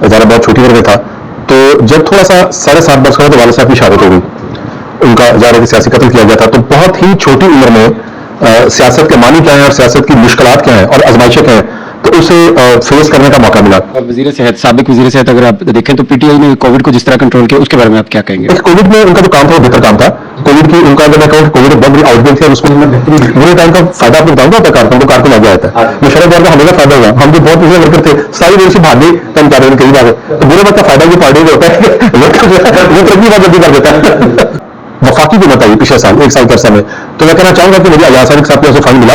ज़रा बहुत छोटी उम्र में था। तो जब थोड़ा सा 7.5 वर्ष का था तो वालिद साहब की शहादत हो गई। उनका ज़ाहिर है कि सियासी कत्ल किया गया था। तो बहुत ही छोटी उम्र में सियासत के मानी क्या है और सियासत की मुश्किलात क्या हैं और आजमाइशें क्या हैं, तो उसे फेस करने का मौका मिला। वजीर सेहत, साबिक वजीर सेहत अगर आप देखें तो पीटीआई ने कोविड को जिस तरह कंट्रोल किया, उसके बारे में आप क्या कहेंगे? कोविड में उनका जो काम था वो बेहतर काम था। कोविड की उनका अगर मैं कहूँ कोविड बहुत बड़ी आउटब्रेक थी और उसमें बुरे टाइम का फायदा आपको बताऊंगा अपने कारकुन को, कारकुन आगे आता है। मुशर्रफ दौर का हमेशा फायदा हुआ, हम जो बहुत पिछले वर्कर थे सारी देर से भागे कम कर रहे कई बार। तो बुरे वक्त का फायदा ये पार्टी को होता है वो तरक्की बहुत जल्दी कर देता है। वफाकी को बताइए पिछले साल 1 साल के अरसा में, तो मैं कहना चाहूंगा कि मुझे अयाज साहब के साथ में फंड मिला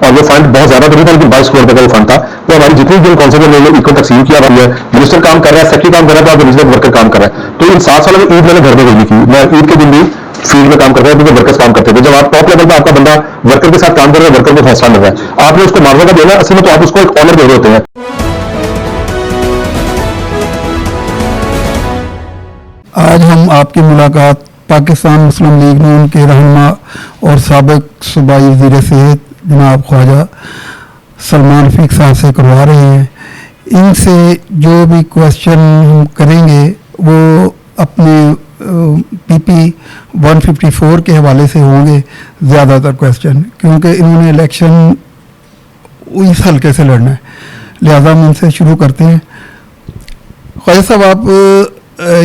और वो फंड बहुत ज्यादा तो नहीं था लेकिन 22 करोड़ रुपए का वो फंड था। तो हमारी जितनी भी कौंसिल ने इक्वल तकसीम किया हुआ है, मिनिस्टर काम कर रहा है, सेक्रेटरी काम कर रहा है, तो रिजनेबल वर्कर काम कर रहा है। तो इन 7 सालों में ईद मैंने घर में नहीं की, मैं ईद के दिन भी फील्ड में काम करता है क्योंकि वर्कर्स काम करते थे। जब आप टॉप लेवल पर आपका बंदा वर्कर के साथ काम कर रहा है, वर्कर को हौसला मिल रहा है, आपने उसको मार्जिन का देना, असल में तो आप उसको एक ऑनर दे रहे होते हैं। आज हम आपकी मुलाकात पाकिस्तान मुस्लिम लीग नून के रहनुमा और साबिक सूबाई वज़ीर सेहत जनाब ख्वाजा सलमान रफ़ीक साहब से करवा रहे हैं। इनसे जो भी क्वेश्चन हम करेंगे वो अपने पीपी 154 के हवाले से होंगे ज़्यादातर क्वेश्चन, क्योंकि इन्होंने इलेक्शन इस हल्के से लड़ना है, लिहाजा हम इनसे शुरू करते हैं। ख्वाजा साहब, आप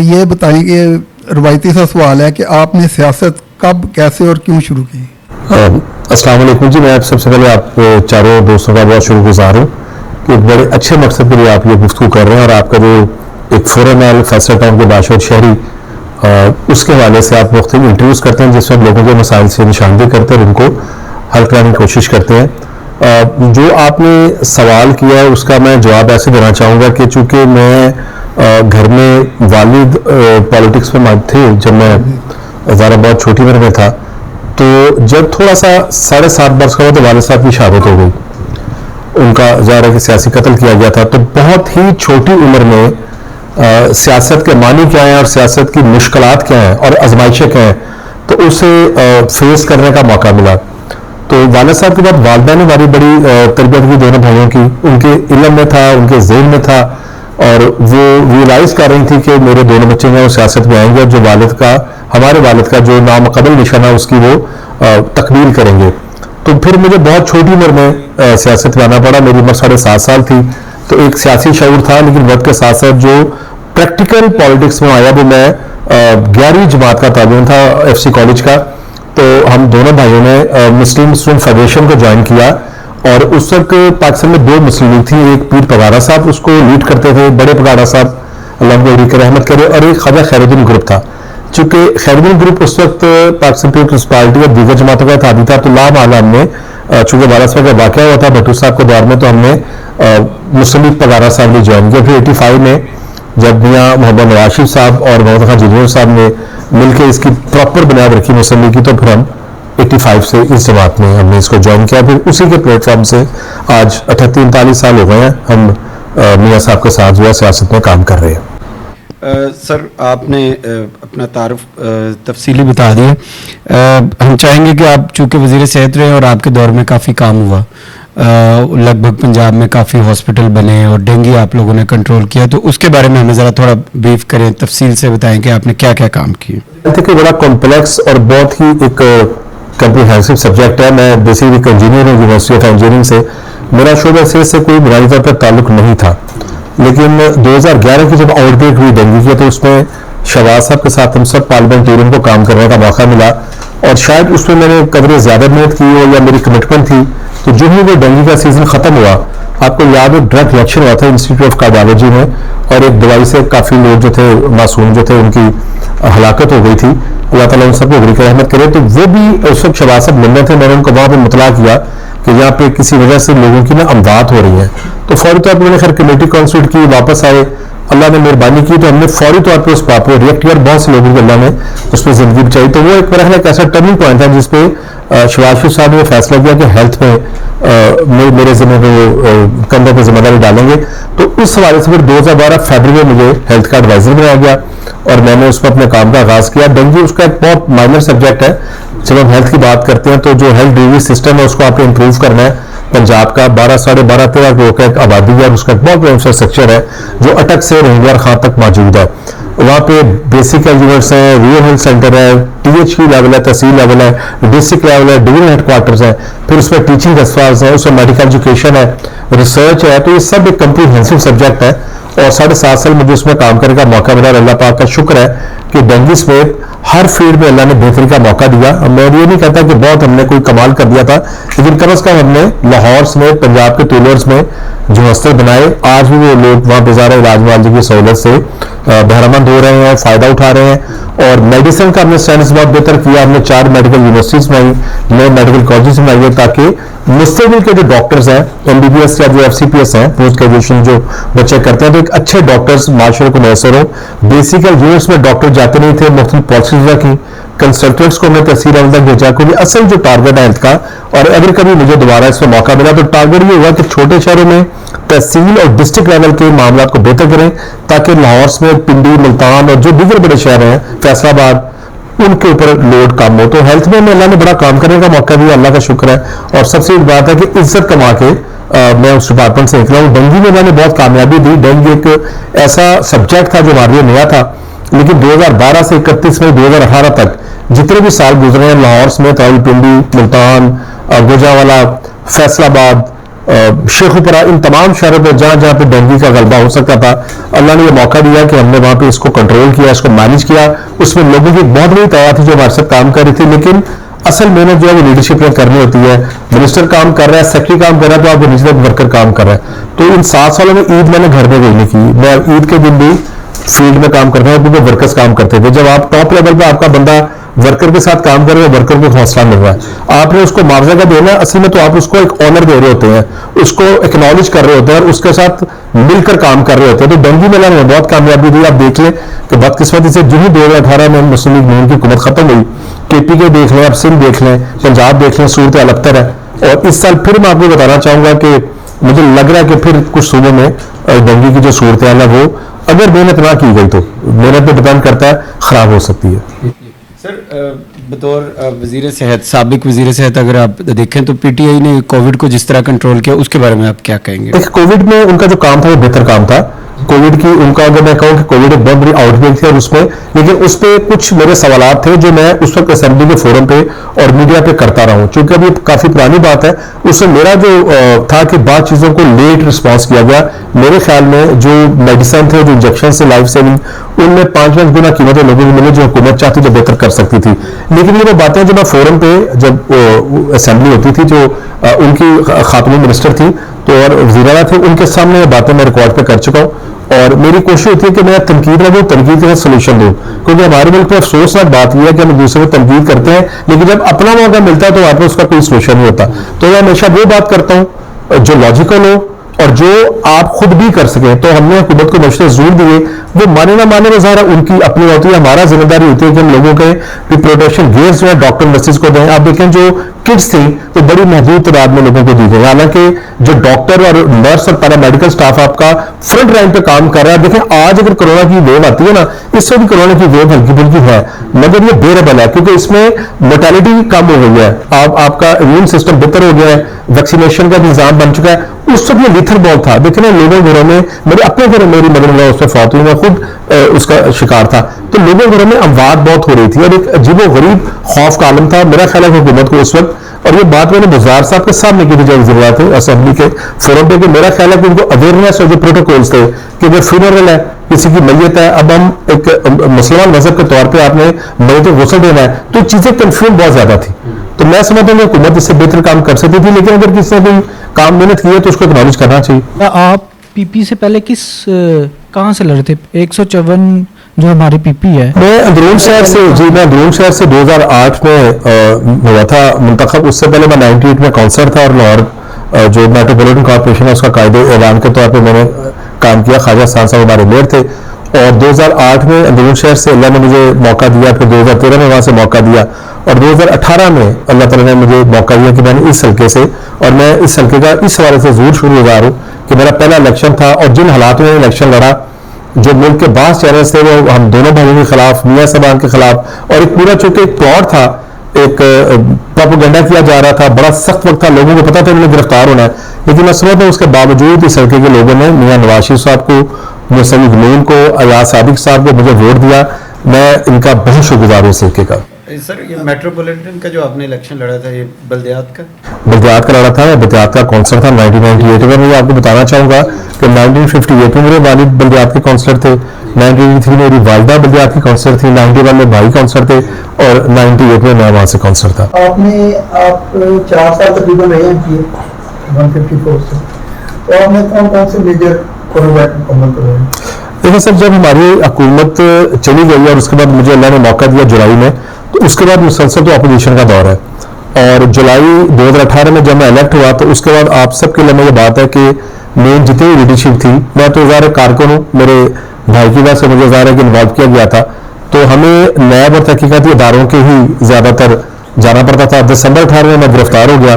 ये बताइए, रवायती सा सवाल है कि आपने सियासत कब, कैसे और क्यों शुरू की? अस्सलाम वालेकुम जी, मैं सबसे पहले आप चारों दोस्तों का बहुत शुक्रगुजार हूँ कि एक बड़े अच्छे मकसद के लिए आप ये गुफ्तगू कर रहे हैं और आपका जो एक फोरम है फैसल टाउन के बाशौर शहरी, उसके हवाले से आप मुख्तलिफ इंटरव्यूज़ करते हैं जिसमें लोगों के मसाइल से निशानदेही करते हैं और उनको हल कराने की कोशिश करते हैं। जो आपने सवाल किया है उसका मैं जवाब ऐसे देना चाहूँगा कि चूँकि मैं घर में वालिद पॉलिटिक्स में थे जब मैं ज़रा बहुत छोटी उम्र में था, तो जब थोड़ा सा 7.5 वर्ष का था तो वालिद साहब की शहादत हो गई। उनका ज़ाहिर है कि सियासी कत्ल किया गया था। तो बहुत ही छोटी उम्र में सियासत के मानी क्या हैं और सियासत की मुश्किलात क्या हैं और आजमाइशें क्या हैं, तो उसे फेस करने का मौका मिला। तो वालिद साहब के बाद वालिदा ने हमारी बड़ी तरबियत की दोनों भाइयों की, उनके इल्म में था, उनके ज़हन में था और वो रियलाइज़ कर रही थी कि मेरे दोनों बच्चे हैं वो सियासत में आएंगे और जो वालिद का, हमारे वालिद का जो नामकबल निशान है उसकी वो तकमील करेंगे। तो फिर मुझे बहुत छोटी उम्र में सियासत में आना पड़ा। मेरी उम्र 7.5 साल थी। तो एक सियासी शऊर था, लेकिन वक्त के साथ साथ जो प्रैक्टिकल पॉलिटिक्स में आया वो मैं 11वीं जमात का तालिब था FC कॉलेज का। तो हम दोनों भाइयों ने मुस्लिम स्टूडेंट फेडरेशन को ज्वाइन किया और उस वक्त पाकिस्तान में 2 मुस्लिम लीग थी, एक पीर पगारा साहब उसको लीड करते थे, बड़े पगारा साहब अल्लाह को रहमत करे, और एक ख्वाजा खैरुद्दीन ग्रुप था। चूंकि खैरुद्दीन ग्रुप उस वक्त पाकिस्तान पीपल्स पार्टी और दीगर जमातों का था था, तो लाम हमने चूंकि वालिद साहब का वाक़या हुआ था भट्टू साहब के दौर में, तो हमने मुस्लिम लीग पगारा साहब ने ज्वाइन किया। फिर 85 में जब मियाँ मोहम्मद नवाज साहब और मोहम्मद खान जूनियर साहब ने मिलकर इसकी प्रॉपर बुनियाद रखी मुस्लिम लीग की, तो फिर हम 85 से इस जमात में हमने इसको ज्वाइन किया। फिर उसी के प्लेटफॉर्म से आज 38-39 साल हो गए हैं हम मियाँ साहब के साथ जो है सियासत में काम कर रहे हैं। सर, आपने अपना तारुफ तफसीली बता दिया। हम चाहेंगे कि आप चूँकि वज़ीर सेहत रहे और आपके दौर में काफ़ी काम हुआ, लगभग पंजाब में काफ़ी हॉस्पिटल बने और डेंगू आप लोगों ने कंट्रोल किया, तो उसके बारे में हमें ज़रा थोड़ा ब्रीफ करें, तफसील से बताएं कि आपने क्या क्या काम किए। देखिए, बड़ा कॉम्प्लेक्स और बहुत ही एक कम्प्रीहेंसिव सब्जेक्ट है। मैं बेसिकली एक इंजीनियर हूँ, यूनिवर्सिटी ऑफ इंजीनियरिंग से। मेरा शोबा से कोई बुनियादी तौर पर ताल्लुक नहीं था, लेकिन 2011 की जब आउटब्रेक हुई डेंगू की, तो उसमें शहबाज साहब के साथ हम सब पार्लियामेंटेरियन को काम करने का मौका मिला और शायद उसमें मैंने कदर ज़्यादा मेहनत की हो या मेरी कमिटमेंट थी। तो जो ही वो डेंगू का सीजन ख़त्म हुआ, आपको याद हो ड्रग इलेक्शन हुआ था इंस्टीट्यूट ऑफ कार्डियोलॉजी में, और एक दवाई से काफ़ी लोग जो थे मासूम जो थे उनकी हलाकत हो गई थी। अल्लाह ताला उन सबको गरीब रहमत करे। तो वो भी उस वक्त शहबाज साहब मिलने थे, मैंने उनको वहाँ पर मुतला किया कि यहाँ पे किसी वजह से लोगों की ना अमवात हो रही है। तो फौरी तौर पर मैंने खैर कमेटी कॉन्स्टिट्यूट की, वापस आए, अल्लाह ने मेहरबानी की तो हमने फौरी तौर पर उस बात पर रिएक्ट किया। बहुत से लोगों को अल्लाह ने उस पर जिंदगी बचाई। तो वो एक मेरा एक ऐसा टर्निंग पॉइंट था जिसपे शहबाज साहब ने फैसला किया कि हेल्थ में मेरे जिम्मे में कंधों पर जिम्मेदारी डालेंगे। तो उस हवाले से फिर 2012 फरवरी में मुझे हेल्थ का एडवाइजर बनाया गया और मैंने उस पर अपने काम का आगाज किया। डेंगू उसका एक बहुत माइनर सब्जेक्ट है। जब हम हेल्थ की बात करते हैं तो जो हेल्थ डिलीवरी सिस्टम है उसको आपको इम्प्रूव करना है, पंजाब का 12 साढ़े 12 13 करोड़ का एक आबादी है और उसका एक बहुत बड़ा इंफ्रास्ट्रक्चर है जो अटक से रोहिंग्या खां तक मौजूद है। वहाँ पे बेसिक हेल्थ यूनिट्स हैं, रूरल हेल्थ सेंटर है, THQ लेवल है, तहसील लेवल है, डिस्ट्रिक्ट लेवल है, डिवीजन हेडक्वार्टर्स है, फिर उसमें टीचिंग अस्पताल है, उसमें मेडिकल एजुकेशन है, रिसर्च है। तो ये सब एक कंप्रीहेंसिव सब्जेक्ट है और 7.5 साल मुझे उसमें काम करने का मौका मिला। अल्लाह पाक का शुक्र है कि डेंगू समेत हर फील्ड में अल्लाह ने बेहतरी का मौका दिया। मैं ये नहीं कहता कि बहुत हमने कोई कमाल कर दिया था, लेकिन कम अज कम हमने लाहौर समेत पंजाब के टूलर्स में जो हस्तर बनाए, आज भी वो लोग वहाँ पे ज़ारा इलाज मुआवजे की सहूलत से बहरामंद हो रहे हैं, फ़ायदा उठा रहे हैं। और मेडिसिन का हमने स्टैंडर्ड्स बहुत बेहतर किया। हमने 4 मेडिकल यूनिवर्सिटीज बनाई, नए मेडिकल कॉलेजेस बनाई है, ताकि मुस्तकिल के जो डॉक्टर्स हैं, MBBS या जो FCPS हैं, पोस्ट ग्रेजुएशन जो बच्चे करते हैं, तो एक अच्छे डॉक्टर्स माशरे को मैसर हो। बेसिक यूनिट्स में डॉक्टर जाते नहीं थे, मुख्तलिफ पॉलिसीज की कंसल्टेंट्स को हमने तहसील लेवल तक भेजा, क्योंकि असल जो टारगेट है हेल्थ का, और अगर कभी मुझे दोबारा इसमें मौका मिला तो टारगेट ये हुआ कि छोटे शहरों में तहसील और डिस्ट्रिक्ट लेवल के मामला को बेहतर करें, ताकि लाहौर में पिंडी, मुल्तान और जो दीगर बड़े शहर हैं, फैसलाबाद, उनके ऊपर लोड कम हो। तो हेल्थ में अल्लाह ने बड़ा काम करने का मौका दिया, अल्लाह का शुक्र है। और सबसे एक बात है कि इज्जत कमा के मैं उस डिपार्टमेंट से निकला हूँ। डेंगू में मैंने बहुत कामयाबी दी। डेंगू एक ऐसा सब्जेक्ट था जो हमारे लिए नया था, लेकिन 2012 से 31 मई 2018 तक जितने भी साल गुजरे हैं, लाहौर समेत रावलपिंडी, मुल्तान, गुजरांवाला, फैसलाबाद, शेखुपुरा, इन तमाम शहरों पर जहां जहां पे डेंगू का गलबा हो सकता था, अल्लाह ने ये मौका दिया कि हमने वहां पे इसको कंट्रोल किया, इसको मैनेज किया। उसमें लोगों की बहुत बड़ी तादाद थी जो हमारे साथ काम कर रही थी, लेकिन असल मेहनत जो है वो लीडरशिप में करनी होती है। मिनिस्टर काम कर रहा है, सेक्रेटरी काम कर रहा है, तो आपको नीचे तक वर्कर काम कर रहा है। तो इन 7 सालों में ईद मैंने घर में कोई नहीं की। मैं ईद के दिन भी फील्ड में काम करता हूँ, क्योंकि वर्कर्स काम करते थे। जब आप टॉप लेवल पे आपका बंदा वर्कर के साथ काम कर रहे हो, वर्कर को हौसला मिल रहा है, आपने उसको मुआवजा का देना है, असल में तो आप उसको एक ऑनर दे रहे होते हैं, उसको एक्नॉलेज कर रहे होते हैं और उसके साथ मिलकर काम कर रहे होते हैं। तो डेंगू मेला में बहुत कामयाबी दी। आप देख लें कि बदकिस्मती से जो ही 2018 में मुस्लिम लीग नून की हुकूमत खत्म हुई, KPK देख लें, आप सिंध देख लें, पंजाब देख लें, सूरत अलग है। और इस साल फिर मैं आपको बताना चाहूंगा कि मुझे लग रहा है कि फिर कुछ सूबों में डेंगू की जो सूरत है वो, अगर मेहनत ना की गई तो मेहनत पर डिपेंड करता है, खराब हो सकती है। सर, बतौर वज़ीर सेहत, साबिक वज़ीर सेहत, अगर आप देखें तो PTI ने कोविड को जिस तरह कंट्रोल किया, उसके बारे में आप क्या कहेंगे? देखिए, कोविड में उनका जो काम था वो बेहतर काम था। कोविड की उनका, अगर मैं कहूँ कि कोविड एक बहुत बड़ी आउटब्रेक थी और उसमें, लेकिन उस पर कुछ मेरे सवालात थे जो मैं उस वक्त असेंबली के फोरम पे और मीडिया पे करता रहा हूँ। चूंकि अभी काफी पुरानी बात है, उसमें मेरा जो था कि बाद चीजों को लेट रिस्पॉन्स किया गया। मेरे ख्याल में जो मेडिसिन थे, जो इंजेक्शन से लाइफ सेविंग, उनमें 5 गुना कीमतें लोगों को मिली जो हुकूमत चाहती तो बेहतर कर सकती थी। लेकिन ये वो बातें जो मैं फोरम पे जब असेंबली होती थी, जो उनकी खातून मिनिस्टर थी तो और वज़ीर थे, उनके सामने ये बातें मैं रिकॉर्ड पे कर चुका हूँ। और मेरी कोशिश होती है कि मैं तनकीद ना दूँ, तनकीद के सोल्यूशन दूँ, क्योंकि हमारे मुल्क में अफसोसनाक बात यह है कि हम दूसरे को तनकीद करते हैं, लेकिन जब अपना मौका मिलता है तो वहाँ पर उसका कोई सोल्यूशन नहीं होता। तो मैं हमेशा वो बात करता हूँ जो लॉजिकल हो और जो आप खुद भी कर सके। तो हमने हुकूमत को मशवरे जरूर दिए, वो माने ना माने वो ज़ारा उनकी अपनी होती है। हमारा जिम्मेदारी होती है कि हम लोगों के प्रोटेक्शन गियर्स जो है डॉक्टर नर्सेज को दें। आप देखें जो किट्स थी तो बड़ी महदूद तादाद में लोगों को दी गई, हालांकि जो डॉक्टर और नर्स और पैरामेडिकल स्टाफ आपका फ्रंट लाइन पे काम कर रहा है। देखें, आज अगर कोरोना की वेव आती है ना, इससे भी कोरोना की वेव हल्की फुल्की है, मगर ये बेरेबल है, क्योंकि इसमें मोर्टेलिटी कम हो गई है। आपका इम्यून सिस्टम बेहतर हो गया है, वैक्सीनेशन का निजाम बन चुका है। उस वक्त ये लीथर बहुत था। देखिए ना, लोगों घरों में, मेरे अपने घर में मेरी मदर इन-लॉ उसमें फौत हुई, मैं खुद उसका शिकार था। तो लोगों घरों में अमवात बहुत हो रही थी और एक अजीबो गरीब खौफ का आलम था। मेरा ख्याल है कि हुकूमत को उस वक्त, और ये बात मैंने बुज़दार साहब के सामने की थी जब वज़ीर थे असेंबली के फोरम पे, कि मेरा ख्याल है कि उनको अवेयरनेस और जो प्रोटोकॉल्स थे कि अगर फ्यूनरल है, किसी की मैयत है, अब हम एक मुसलमान मजहब के तौर पर आपने मैयत को गुस्ल देना है, तो चीजें कंफ्यूज बहुत ज्यादा थी। तो मैं समझता हूँ हुकूमत इससे बेहतर काम कर सकती थी, लेकिन अगर किसी ने कोई काम मेहनत की है तो उसको एक्नॉलेज करना चाहिए। आप PP से पहले कहाँ से लड़े थे? 154 जो हमारी PP है। मैं अंदरून शहर से, जी मैं अंदरून शहर से 2008 में हुआ था मुंतखब। उससे पहले मैं 98 में काउंसलर था और लाहौर जो मेट्रोपॉलिटन कॉर्पोरेशन है उसका कायदे ऐलान के तौर पर मैंने काम किया। ख्वाजा खान साहब हमारे मेयर थे और 2008 में अंदरून शहर से अल्लाह ने मुझे मौका दिया, फिर 2013 में वहाँ से मौका दिया और 2018 में अल्लाह ताला ने मुझे मौका दिया कि मैंने इस हल्के से, और मैं इस हल्के का इस हवाले से जरूर शुक्रगुजार हूँ कि मेरा पहला इलेक्शन था और जिन हालात में इलेक्शन लड़ा, जो मुल्क के बास चैनल्स थे वो हम दोनों भाइयों के खिलाफ, मियाँ साहबान के खिलाफ, और एक पूरा चूंकि एक प्लॉट था एक प्रोपेगेंडा किया जा रहा था, बड़ा सख्त वक्त था, लोगों को पता था उन्हें गिरफ्तार होना है, लेकिन मैं समझता हूँ उसके बावजूद इस हल्के के लोगों ने मियां नवाज शरीफ साहब को, मुसलिम नून को, अयाज सादिक साहब को मुझे वोट दिया। मैं इनका बहुत शुक्रगुजार हूँ इस हल्के का। सर ये मेट्रोपॉलिटन का जो आपने इलेक्शन लड़ा था, ये बल्दियात का बल्दियात का लड़ा था, बल्दियात का काउंसलर था 1998 में। मैं आपको बताना चाहूंगा कि 1958 में मेरे वालिद बल्दियात के काउंसलर थे, 1983 में मेरी वालिदा बल्दियात की काउंसलर थी, 91 में भाई काउंसलर थे और 98 में मैं वहां से काउंसलर था। आप 4 साल तकरीबन रहे हैं 154 से, तो आपने कौन कौन से मेजर प्रोजेक्ट मुकम्मल करवाए? देखिए सर, जब हमारी हुकूमत चली गई और उसके बाद मुझे अल्लाह ने मौका दिया जुलाई में, तो उसके बाद मुसलसल तो अपोजिशन का दौर है, और जुलाई 2018 में जब मैं इलेक्ट हुआ तो उसके बाद आप सबके लिए ये बात है कि मेन जितनी लीडरशिप थी, मैं तो ज़ाहिर कारकुन हूँ, मेरे भाई की वजह से मुझे ज़ाहिर है कि इन्वॉल्व किया गया था, तो हमें नैब और तहकीकाती इदारों के ही ज़्यादातर जाना पड़ता था। दिसंबर 18 में मैं गिरफ्तार हो गया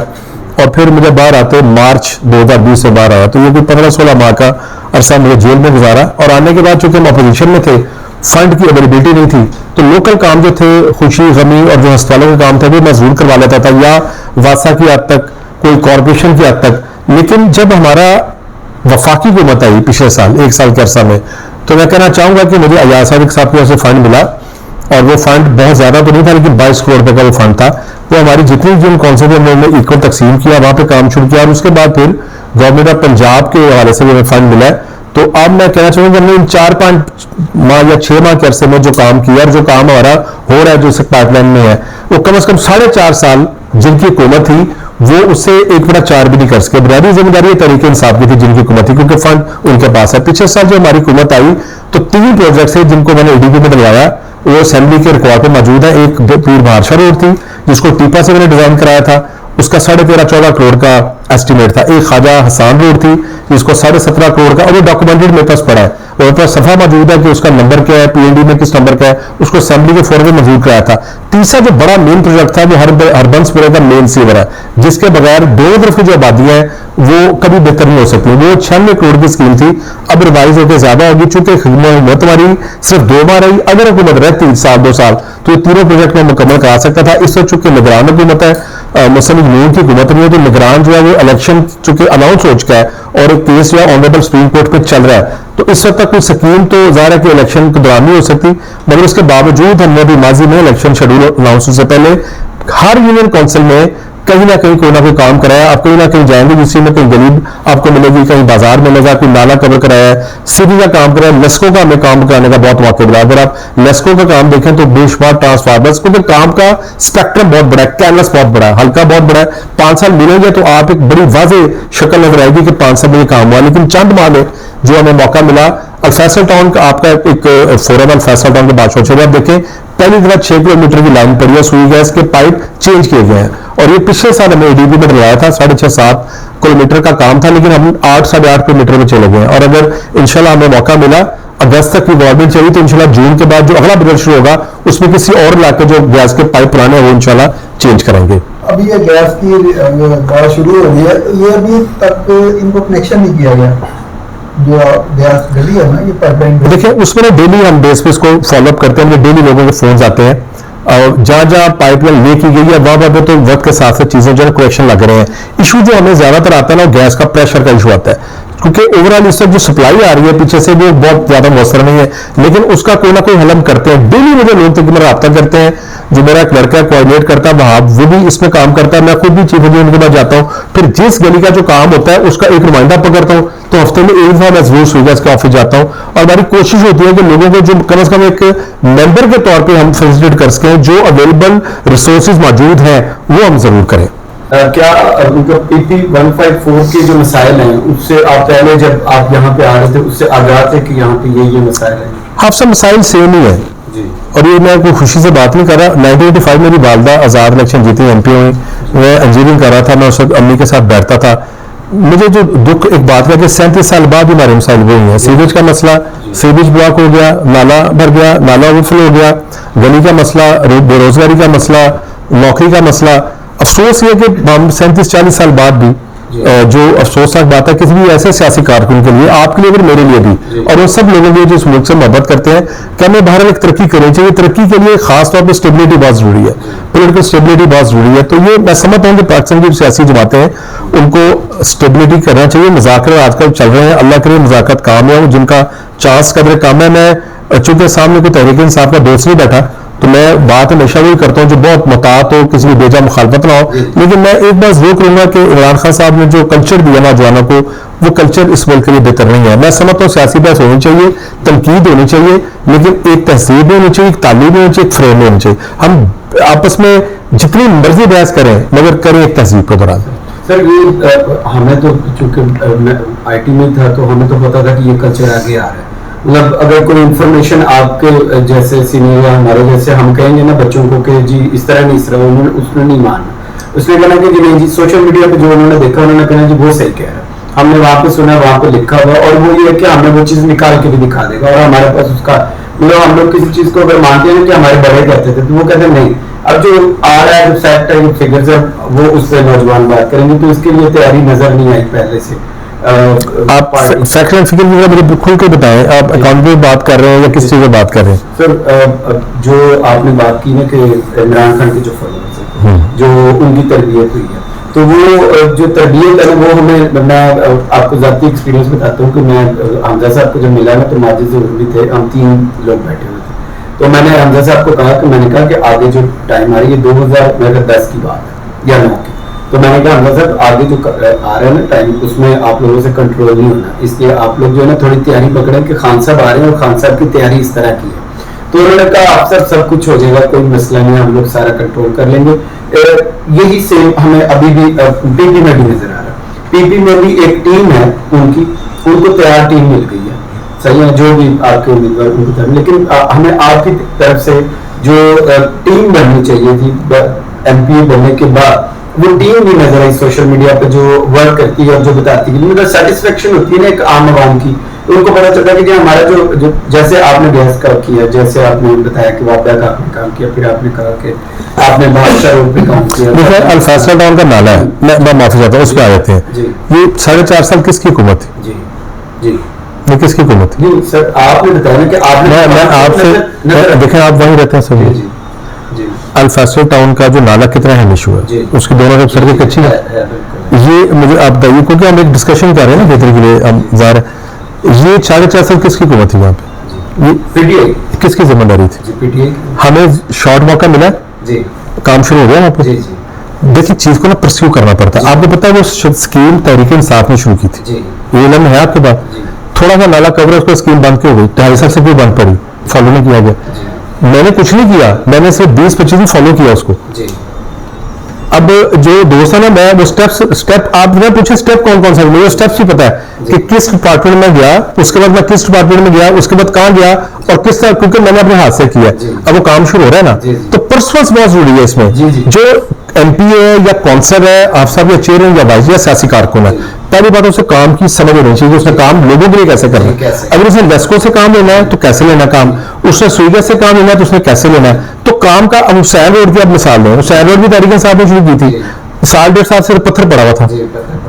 और फिर मुझे बाहर आते मार्च 2020 में बाहर आया, तो ये कोई 15-16 माह का अरसा मुझे जेल में गुजारा। और आने के बाद चूंकि हम अपोजिशन में थे, फंड की अवेलेबिलिटी नहीं थी, तो लोकल काम जो थे, खुशी गमी और जो अस्पतालों के काम थे, वो मैं जरूर करवा लेता था, या वासा की हद तक, कोई कॉरपोरेशन की हद तक। लेकिन जब हमारा वफाकी हुकूमत आई पिछले साल, 1 साल के अरसा में, तो मैं कहना चाहूंगा कि मुझे अयाज सादिक साहब की ओर से फंड मिला, और वो फंड बहुत ज्यादा तो नहीं था, लेकिन 22 करोड़ रुपए का वो फंड था। वो हमारी जितनी जिन कौंसिल में हमने इक्वल तकसीम किया, वहां पे काम शुरू किया, और उसके बाद फिर गवर्नमेंट ऑफ पंजाब के हवाले से भी हमें फंड मिला है। तो अब मैं कहना चाहूंगा हमने इन 4-5 माह या 6 माह के अरसे में जो काम किया और जो काम हमारा हो रहा है, जो इस पाइपलाइन में है, वो कम से कम 4.5 साल जिनकी हुकूमत थी वो उससे 1/4 भी नहीं कर सके। बुनियादी जिम्मेदारी तरीके इंसाफ की थी जिनकी हुकूमत थी, क्योंकि फंड उनके पास है। पिछले साल जो हमारी हुकूमत आई तो 3 प्रोजेक्ट है जिनको मैंने एडीपी में डलवाया, वो असेंबली के रिकॉर्ड पे मौजूद है। एक पीर बादशाह रोड थी जिसको टीपा से मैंने डिजाइन कराया था, उसका 13.5-14 करोड़ का एस्टिमेट था। एक ख्वाजा हसान रोड थी जिसको 17.5 करोड़ का, और वो डॉक्यूमेंटेड मेरे पास पड़ा है, मेरे पास सफा मौजूद है कि उसका नंबर क्या है, पीएनडी में किस नंबर का है, उसको असेंबली के फोरम में मौजूद कराया था। तीसरा जो बड़ा मेन प्रोजेक्ट था वो हरबंसपुरे का मेन सीवर है, जिसके बगैर दोनों तरफ की जो आबादी है वो कभी बेहतर नहीं हो सकती। वो 96 करोड़ की स्कीम थी, अब रिवाइज होकर ज्यादा होगी, चूंकि हुकूमत हमारी सिर्फ 2 माह रही। अगर हुकूमत रहती 1-2 साल तो ये तीनों प्रोजेक्ट में मुकम्मल करा सकता था। इस वक्त चूंकि निगरान हुकूमत है, मुस्लिम लीग की हुकूमत नहीं है, तो निगरान जो है वो इलेक्शन चूंकि अनाउंस हो चुका है और एक केस जो है ऑनरेबल सुप्रीम कोर्ट पे चल रहा है, तो इस वक्त तक कोई स्कीम तो जाहिर है कि इलेक्शन के दौरान नहीं हो सकती। मगर उसके बावजूद हमने भी माजी में इलेक्शन शेड्यूल अनाउंस से पहले हर यूनियन काउंसिल में कहीं ना कहीं कोई ना कोई काम कराया। आप कहीं ना कहीं जाएंगे जिससे में कहीं गरीब आपको मिलेगी, कहीं बाजार मिलेगा, कोई नाला कवर कराया है, सिटी का काम कराया, लेस्को का हमें काम कराने का बहुत मौका मिला। अगर आप लेस्को का काम देखें तो बेशुमार ट्रांसफार्मर्स, क्योंकि काम का स्पेक्ट्रम बहुत बड़ा है, कैनवस बहुत बड़ा है, हल्का बहुत बड़ा है। 5 साल मिलेंगे तो आप एक बड़ी वाज़ेह शक्ल नजर आएगी कि 5 साल में ये काम हुआ। लेकिन चंद माह में जो हमें मौका मिला, अल्फैसल टाउन का आपका एक फोरम अल्फैसल टाउन के बादशाह चौक, आप देखें पहली दफा 6 किलोमीटर की लाइन पड़ी है, सुई गैस के पाइप चेंज किए गए हैं, और ये पिछले साल हमें एडीपी में डलवाया था। 6.5-7 किलोमीटर का काम था, लेकिन हम 8-8.5 किलोमीटर में चले गए। और अगर इंशाल्लाह हमें मौका मिला, अगस्त तक की गवर्नमेंट चाहिए, तो इंशाल्लाह जून के बाद जो अगला बजट शुरू होगा उसमें किसी और इलाके जो गैस के पाइप पुराने हैं वो इंशाल्लाह चेंज करेंगे। अभी ये गैस की बात शुरू हो रही है, ये अभी तक इनको कनेक्शन नहीं किया गया, जो गैस गली है ना, ये पाइपलाइन। देखिए उसमें डेली हम बेस पे इसको फॉलोअप करते हैं, डेली लोगों के फोन आते हैं, और जहां जहां पाइपलाइन ले की गई है वहां पर तो वक्त के साथ साथ चीजें जो करेक्शन लग रहे हैं। इशू जो हमें ज्यादातर आता है ना, गैस का प्रेशर का इशू आता है, क्योंकि ओवरऑल इस वक्त जो सप्लाई आ रही है पीछे से वो बहुत ज्यादा मौसर नहीं है, लेकिन उसका कोई ना कोई हल हम करते हैं। डेली मुझे लोग तक रब्ता करते हैं, जो मेरा एक लड़का कोऑर्डिनेट करता है वहां, वो भी इसमें काम करता है, मैं खुद भी चीफ इंजीनियर के पास जाता हूं। फिर जिस गली का जो काम होता है उसका एक रिमाइंडर पकड़ता हूं, तो हफ्ते में एक बार मैं जरूर सुविधा के ऑफिस जाता हूं, और हमारी कोशिश होती है कि लोगों को जो कम से कम एक मेंबर के तौर पर हम फैसिलिटेट कर सकें, जो अवेलेबल रिसोर्सेज मौजूद हैं वो हम जरूर करें। क्या मतलब PP 154 के जो मसाइल हैं उससे आप पहले जब आप यहाँ पे आ रहे थे उससे आगाह थे कि यहाँ पे ये मसाइल हैं? आप सब मसाइल सेम ही है जी, और ये मैं कोई खुशी से बात नहीं कर रहा। 1985 मेरी वालदा आज़ाद इलेक्शन जीती, MP हुई, मैं इंजीनियरिंग कर रहा था, मैं उस वक्त अम्मी के साथ बैठता था। मुझे जो दुख एक बात का कि 37 साल बाद भी हमारे मसाइल वो हुए हैं। सीवेज का मसला, सीवेज ब्लॉक हो गया, नाला भर गया, नाला ओवरफ्लो हो गया, गली का मसला, बेरोजगारी का मसला, नौकरी का मसला। अफसोस ये कि हम 37-40 साल बाद भी जो अफसोसनाक बात है किसी भी ऐसे सियासी कारकुन के लिए, आपके लिए और मेरे लिए भी, और उन सब लोगों के लिए जो इस मुल्क से मोहब्बत करते हैं कि हमें बहरहाल एक तरक्की करनी चाहिए। तरक्की के लिए खासतौर पर स्टेबिलिटी बहुत जरूरी है, पोलिटिकल स्टेबिलिटी बहुत जरूरी है। तो ये मैं समझता हूँ कि पाकिस्तान की सियासी जमातें हैं उनको स्टेबिलिटी करना चाहिए। मुज़ाकरे आजकल चल रहे हैं, अल्लाह करे मुज़ाकरात कामयाब, जिनका चांस कदर कम है। मैं चूंकि सामने कोई तहरीक इंसाफ का दोस्त नहीं बैठा तो मैं बात हमेशा वही करता हूँ जो बहुत मुतात हो, किसी भी बेजा मुखालफत ना हो, लेकिन मैं एक बात जरूर करूंगा कि इमरान खान साहब ने जो कल्चर दिया नौजवानों को, वो कल्चर इस मुल्क के लिए बेहतर नहीं है। मैं समझता हूँ सियासी बहस होनी चाहिए, तनकीद होनी चाहिए, लेकिन एक तहजीब में होनी चाहिए, एक तालीम होनी चाहिए, एक फ्रेम में होनी चाहिए। हम आपस में जितनी मर्जी बहस करें मगर करें एक तहजीब के दौरान। सर ये हमें तो चूंकि मैं IT में था तो हमें तो पता था कि ये कल्चर आगे आ रहा है। मतलब अगर कोई इन्फॉर्मेशन आपके जैसे सीनियर या हमारे जैसे हम कहेंगे ना बच्चों को कि जी इस तरह नहीं, इस तरह, उन्होंने उसने नहीं मानना। उसने कहना कि जी नहीं जी, सोशल मीडिया पे जो उन्होंने देखा उन्होंने कहना जी वो सही कह रहा है, हमने वहां पे सुना, वहां पे लिखा हुआ, और वो ये है कि हमें वो चीज निकाल के भी दिखा देगा और हमारे पास उसका मतलब हम लोग किसी चीज को अगर मानते हैं कि हमारे बड़े कहते थे तो वो कहते नहीं, अब जो आ रहा है जो फैक्ट है, जो फिगर्स है, वो उस पर नौजवान बात करेंगे तो इसके लिए तैयारी नजर नहीं आई पहले से। आप फैक्ट एंड फिगर मुझे खुल के बताएं, आप अकाउंट में बात कर रहे हैं या किस चीज में बात कर रहे हैं? सर जो आपने बात की ना कि इमरान खान के जो फॉलोअर्स हैं, जो उनकी तरबियत हुई है, तो वो जो तरबियत है ना वो हमें, मैं आपको ज़ाती एक्सपीरियंस बताता हूँ कि मैं हमजा साहब को जब मिला ना तो माजिद ज़रूर भी थे, हम 3 लोग बैठे हुए थे। तो मैंने हमजा साहब को कहा कि मैंने कहा कि आगे जो टाइम आ रही है 2010 की बात है या 9 की, तो मैंने कहा हमजा साहब आगे जो आ रहा है ना टाइम, उसमें आप लोगों से कंट्रोल नहीं होना, इसलिए आप लोग जो है ना थोड़ी तैयारी पकड़ें कि खान साहब आ रहे हैं और खान साहब की तैयारी इस तरह की है। तो उन्होंने कहा आप सब कुछ हो जाएगा, कोई मसला नहीं, हम लोग सारा कंट्रोल कर लेंगे। यही सेम हमें अभी भी PP में भी नजर आ रहा है। PP में भी एक टीम है उनकी, उनको तैयार टीम मिल गई है, सही है, जो भी आपके उम्मीदवार उनको तरफ, लेकिन हमें आपकी तरफ से जो टीम बननी चाहिए थी MP बनने के बाद, वो टीम भी नजर आई सोशल मीडिया पे जो वर्क करती है और जो बताती है, मतलब सेटिस्फेक्शन होती है ना एक आम आवाम की। उनको पता चलता है कि हमारा जो जैसे आपने बहस का किया, जैसे आपने बताया कि वापडा का आपने काम किया, फिर आपने कहा कि आपने बादशाह रोड पे काम किया। देखिए अल-फैसला टाउन का नाला है, मैं माफी चाहता हूँ, उस पर आ जाते हैं। ये 4.5 साल किसकी हुकूमत थी? जी जी ये किसकी हुकूमत थी? जी सर आपने बताया ना कि आपने, मैं आपसे देखें, आप वहीं रहते हैं सभी। जी जी अल-फैसला टाउन का जो नाला कितना है इशू है, उसकी दोनों तरफ सड़कें कच्ची है। ये मुझे आप बताइए, क्योंकि हम एक डिस्कशन कर रहे हैं ना बेहतरी के लिए, हम ज़ाहिर है ये 4.5 साल किसकी हुकूमत थी वहाँ पे? ये PTI किसकी जिम्मेदारी थी? जी PTI हमें शॉर्ट मौका मिला, जी काम शुरू हो गया वहाँ पे। जी जी देखिए चीज को ना परस्यू करना पड़ता है। आपको पता है वो स्कीम तहरीक इंसाफ ने शुरू की थी, जी ये इल्म है आपके पास? जी थोड़ा सा नाला कवर उसको स्कीम बंद क्यों हो गई? 2.5 से क्यों बंद पड़ी? फॉलो नहीं किया गया। मैंने कुछ नहीं किया, मैंने सिर्फ 20-25 दिन फॉलो किया उसको। जी अब जो दोस्त है ना, मैं वो स्टेप आप ना पूछे स्टेप कौन कौन सा, मुझे स्टेप्स ही पता है कि किस डिपार्टमेंट में गया, उसके बाद मैं किस डिपार्टमेंट में गया, उसके बाद कहाँ गया और किस तरह, क्योंकि मैंने अपने हाथ से किया। अब वो काम शुरू हो रहा है ना, तो परफॉर्मेंस बहुत जरूरी है इसमें। जो MP है या कौंसलर है, आप साहब या चेयरमैन या वाइस या सियासी कारकुन है, पहली बात उसे काम की समझ होनी चाहिए, उसने काम लोगों के लिए कैसे करना है। अगर उसने लेस्को से काम लेना है तो कैसे लेना काम, उसने सुईगा से काम लेना है तो उसने कैसे लेना है। तो काम का, अब हुसैन रोड की अब मिसाल लें, हुसैन रोड भी तहरीक इंसाफ ने शुरू की थी, 1.5 साल से पत्थर पड़ा हुआ था,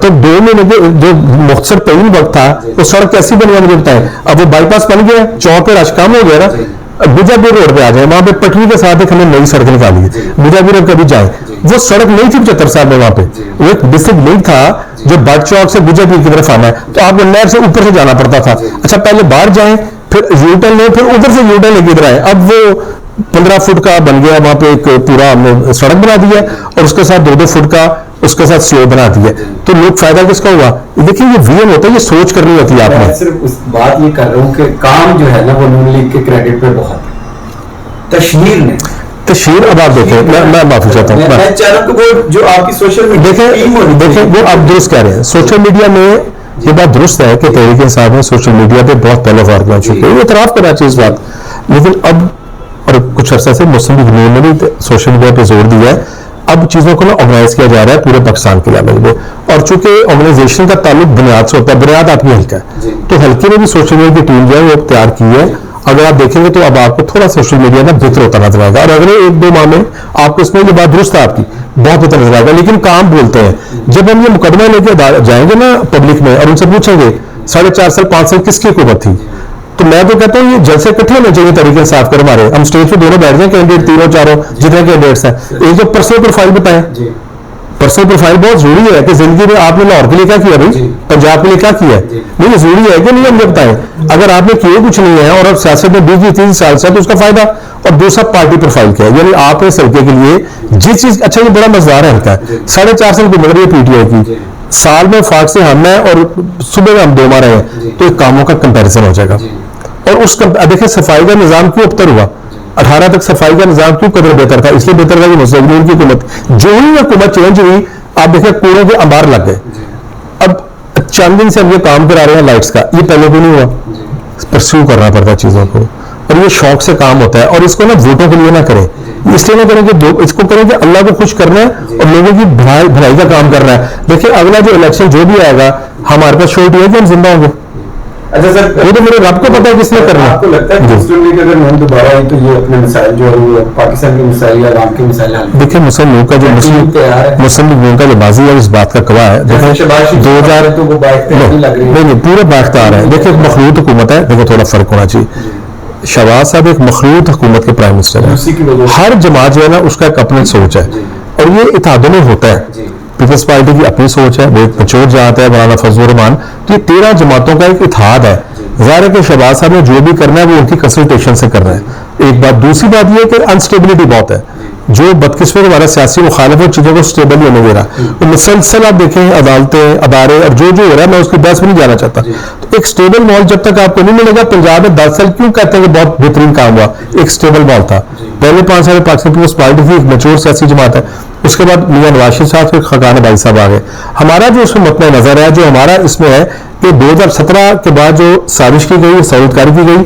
तो 2 महीने के जो मुख्तसर तरीन वक्त था वो सड़क कैसी बनी मुझे बताएं। अब वो बाईपास बन गया, चौक पे रश कम हो गया ना। बीजापुर रोड पे आ जाए, वहां पे पटरी के साथ एक हमने नई सड़क निकाली है, बीजापुर रोड कभी जाए, वो सड़क नहीं थी 75 साल में वहां पे, वो एक बेसिक लिंक था जो बट चौक से बीजापुर की तरफ आना है, तो आपको नहर से ऊपर से जाना पड़ता था। अच्छा पहले बाहर जाए, फिर यूटर्न ले, फिर उधर से यूटर्न लेके इधर आए। अब वो 15 फुट का बन गया, वहां पे एक पूरा हमने सड़क बना दिया और उसके साथ 2-2 फुट का उसके साथ स्लो बना दिया। तो लोग फायदा किसका हुआ? देखिए ये विजन होता है, ये सोच करनी होती है आपने। मैं सिर्फ उस बात ये कर रहा हूँ कि काम जो है ना वो नून लीग के क्रेडिट पे बहुत तशहीर ने तशहीर। अब आप देखें, मैं माफी चाहता हूँ, मैं चाह रहा हूँ कि वो जो आपकी सोशल मीडिया देखें वो आप दुरुस्त कह रहे हैं, सोशल मीडिया में ये बात दुरुस्त है कि तहरीक इंसाफ ने सोशल मीडिया पे बहुत पहले वार कर चुके हैं, इतराफ करना चाहिए इस बात। लेकिन अब और कुछ अर्सा से मुस्लिम लीग ने भी सोशल मीडिया पे जोर दिया है, अब चीज़ों को ना ऑर्गेनाइज किया जा रहा है पूरे पाकिस्तान के लेवल पे, और चूंकि ऑर्गेनाइजेशन का ताल्लुक बुनियाद से होता है, बुनियाद आपकी हल्का है, तो हल्के में भी सोशल मीडिया की टीम जो है वो तैयार की है अगर आप देखेंगे तो अब आपको थोड़ा सोशल मीडिया ना बेहतर होता नजर आएगा, और अगले 1-2 माह में आपको इसमें ये बात दुरुस्त है आपकी, बहुत बेहतर नजर आएगा। लेकिन काम बोलते हैं, जब हम ये मुकदमा लेके जाएंगे ना पब्लिक में और उनसे पूछेंगे 4.5 साल 5 साल किसकी हुकूमत थी, तो मैं तो कहता हूँ ये जलसे इकट्ठे होने चाहिए तरीके साफ कर हमारे, हम स्टेज पे दोनों बैठ जाए कैंडिडेट, तीनों चारों जितने कैंडिडेट्स हैं, एक जो पर्सनल प्रोफाइल बताएं। पर्सनल प्रोफाइल बहुत जरूरी है कि जिंदगी में आपने लाहौर के लिए क्या किया भाई, पंजाब के लिए क्या किया है, नहीं जरूरी है कि नहीं, हम बताएं। अगर आपने किए कुछ नहीं है और अब सियासत में 20-30 साल से, तो उसका फायदा। और दूसरा पार्टी प्रोफाइल क्या है, यानी आपने इस हल्के के लिए जिस चीज, अच्छा ये बड़ा मजेदार है हल्का है, 4.5 साल की उम्र है पीटीआई की, साल में फाक से हम हैं और सुबह में हम 2 माह रहे हैं, तो एक कामों का कंपैरिजन हो जाएगा। और उस देखिए सफाई का निजाम क्यों अबतर हुआ, 18 तक सफाई का निजाम क्यों कदर बेहतर था, इसलिए बेहतर था कि मुस्लिम लीग की हुकूमत, जो ही हुकूमत चेंज हुई, आप देखिए कूड़े के अंबार लग गए। अब चंद दिन से हम ये काम करा रहे हैं लाइट्स का, ये पहले भी नहीं हुआ, परस्यू करना पड़ता है चीजों को, और ये शौक से काम होता है। और इसको ना वोटों के लिए ना करें, इसलिए ना करें कि इसको करें कि अल्लाह को खुश करना है और लोगों की भलाई का काम करना है। देखिए अगला जो इलेक्शन जो भी आएगा, हमारे पास श्योरिटी है कि हम जिंदा होंगे। अच्छा सर, वो तो मेरे रब को पता है किसने करना है। आपको लगता है कि मुस्लिम लीग अगर नहीं दोबारा आई तो ये अपने मिसाइल जो है वो पाकिस्तान की मिसाइल या इरान की मिसाइल हल देखिए मुस्लिम लीग का जो मुस्लिम लीग का जो बाजी है इस बात का गवाह है। देखिए 2000 तो वो बाइक नहीं लग रही है, नहीं पूरे बात आ रहा है। देखिए मखलूत हुकूमत है, देखो थोड़ा फर्क होना चाहिए। शहबाज साहब एक मखलूत हुकूमत के प्राइम मिनिस्टर है, हर जमात जो है ना उसका एक अपनी सोच है, और ये इत्तेहादों में होता है। पीपल्स पार्टी की अपनी सोच है, वो एक मचोर जात है, मौलाना फजलुर रहमान, तो ये 13 जमातों का एक इत्तेहाद है। ज़ाहिर है कि शहबाज साहब ने जो भी करना है वो उनकी कंसल्टेशन से कर रहे हैं, एक बात। दूसरी बात यह कि अनस्टेबिलिटी बहुत है, जो बदकिस्मत हमारा सियासी मुखालिफ और चीज़ों को स्टेबल नहीं होने दे रहा। तो मुसलसल आप देखें अदालतें, अदारे और जो जो हो रहा है, मैं उसकी बहस में नहीं जाना चाहता। तो एक स्टेबल माहौल जब तक आपको नहीं मिलेगा, पंजाब में 10 साल क्यों कहते हैं कि बहुत बेहतरीन काम हुआ, एक स्टेबल माहौल था। पहले 5 साल पाकिस्तान पीपल्स पार्टी थी, एक मचूर सियासी जमात है, उसके बाद मियां नवाज शरीफ साहब, फिर खकान भाई साहब आ गए। हमारा जो उसमें मतन नजर है, जो हमारा इसमें है कि 2017 के बाद जो साजिश की गई, सौदकारी की गई,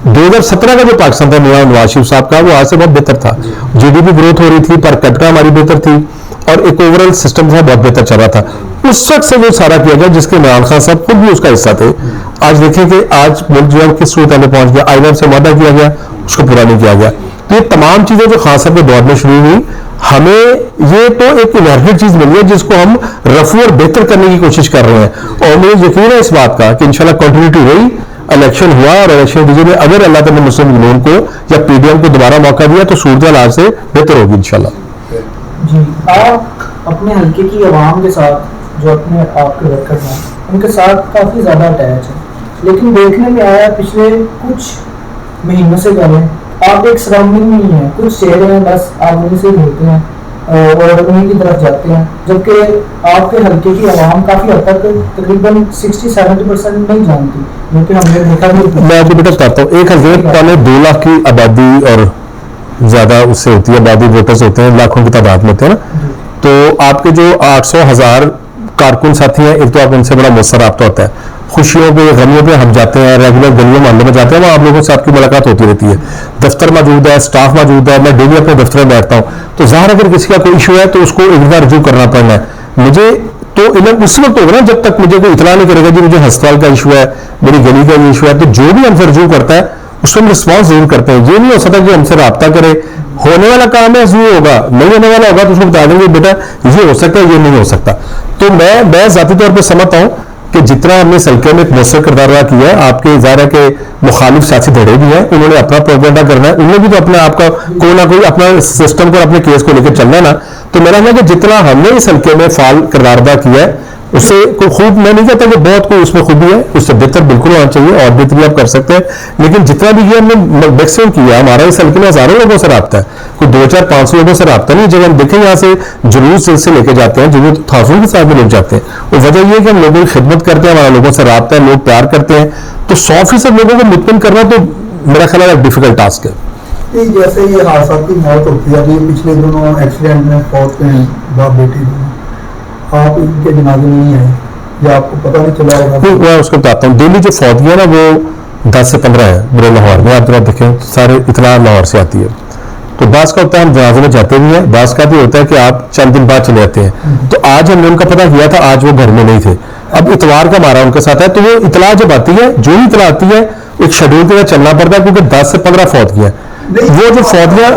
2017 का जो पाकिस्तान था मियां नवाज शरीफ साहब का, वो आज से बहुत बेहतर था। जीडीपी ग्रोथ हो रही थी, पर कैपिटा हमारी बेहतर थी, और एक ओवरऑल सिस्टम था बहुत बेहतर चल रहा था। उस वक्त से वो सारा किया गया जिसके इमरान खान साहब खुद भी उसका हिस्सा थे। आज देखें कि आज मुल्क जो है किस सूरत में पहुंच गया, IMF से वादा किया गया, उसको पूरा नहीं किया गया। तो ये तमाम चीजें जो खान साहब के दौर में शुरू हुई, हमें ये तो एक इनहेरिटेड चीज मिली है जिसको हम रफू और बेहतर करने की कोशिश कर रहे हैं। और मुझे यकीन है इस बात का कि इंशाल्लाह कंटिन्यूटी रही, इलेक्शन हुआ, और इलेक्शन नतीजे में अगर अल्लाह ताला ने मुस्लिम लीग को या PDM को दोबारा मौका दिया तो सूरत आज से बेहतर होगी इंशाल्लाह। जी, आप अपने हल्के की आवाम के साथ, जो अपने आपके वर्कर्स हैं, उनके साथ काफ़ी ज़्यादा अटैच है, लेकिन देखने में आया पिछले कुछ महीनों से पहले आप एक सराउंडिंग में ही हैं, कुछ चेहरे हैं, बस आप उन्हीं से मिलते हैं और उन्हीं की तरफ जाते हैं, जबकि आपके हल्के की आवाम काफ़ी हद तक तकरीबन 60-70% नहीं जानती, क्योंकि हमने देखा भी। मैं आपको बेटा बताता हूँ, एक हल्के पहले 2 लाख की आबादी और ज्यादा उससे होती है, आबादी वोटर्स होते हैं, लाखों की तादाद में होते हैं ना, तो आपके जो 800,000 कारकुन साथी हैं, एक तो आप उनसे बड़ा मुस्तर रब्ता होता है। खुशियों पे, गमियों पे हम जाते हैं, रेगुलर गलियों मोहल्ले में जाते हैं, वहाँ आप लोगों से आपकी मुलाकात होती रहती है, दफ्तर मौजूद है, स्टाफ मौजूद है, मैं डेली अपने दफ्तर में बैठता हूँ। तो ज़ाहिर अगर किसी का कोई इशू है तो उसको एक बार रजू करना पड़ना है मुझे, तो इन्हें उस वक्त होगा ना जब तक मुझे कोई इतला नहीं करेगा जी मुझे अस्पताल का इशू है, मेरी गली का ये इशू है, तो जो भी हमसे रजू करता है उसको हम रिस्पॉन्स जरूर करते हैं। ये नहीं हो सकता कि हमसे रब्ता करे, होने वाला काम है जरूर होगा, नहीं होने वाला होगा तो उसको बता देंगे बेटा ये हो सकता है, ये नहीं हो सकता। तो मैं जाती तौर पर समझता हूँ कि जितना हमने इस हल्के में एक मौसर किरदार अदा किया है, आपके ज़ाहिर है कि मुखालिफ सियासी धड़े भी हैं, उन्होंने अपना प्रोपेगेंडा करना है, उन्होंने भी तो अपने आप का कोई ना कोई अपना सिस्टम को, अपने केस को लेकर चलना है ना। तो मेरा है कि जितना हमने इस हल्के में फाल किरदार अदा किया है, उससे कोई खूब, मैं नहीं कहता कि बहुत कोई उसमें खूबी है, उससे बेहतर बिल्कुल होना चाहिए, और बेहतरी आप कर सकते हैं, लेकिन जितना भी किया हमने मैक्सिमम किया। हमारा इस हल्के में हजारों लोगों से रब्ता है, कोई 2-4-500 लोगों से रब्ता नहीं। जब हम देखें यहाँ से जुलूस से लेके जाते हैं, जुलूस थाउजेंड के साथ में लोग जाते हैं, वो वजह यह है कि हम लोगों की खिदमत करते हैं, हमारा लोगों से रब्ता है, लोग प्यार करते हैं। तो 100% लोगों को मुतमिन करना तो मेरा ख्याल है डिफिकल्ट टास्क है। जैसे ये हादसा की मौत होती है, अभी पिछले दिनों एक्सीडेंट में फौत हुए बाप बेटी, आप इनके जनाजे में नहीं आए या आपको पता नहीं चला होगा? मैं उसको बताता हूँ, डेली जो फौतगी है ना वो 10 से 15 है पूरे लाहौर में। आप जरा देखें, सारे इतना लाहौर से आती है। तो बास का होता है हम जनाजे में जाते भी हैं, बास का भी होता है कि आप चंद दिन बाद चले जाते हैं। तो आज हमने उनका पता किया था, आज वो घर में नहीं थे, अब इतवार का हमारा उनके साथ है। तो वो इतला जब आती है, जो भी इतला आती है एक शेड्यूल के साथ चलना पड़ता है, क्योंकि 10 से 15 फौतगियां, वो जो फौतगियां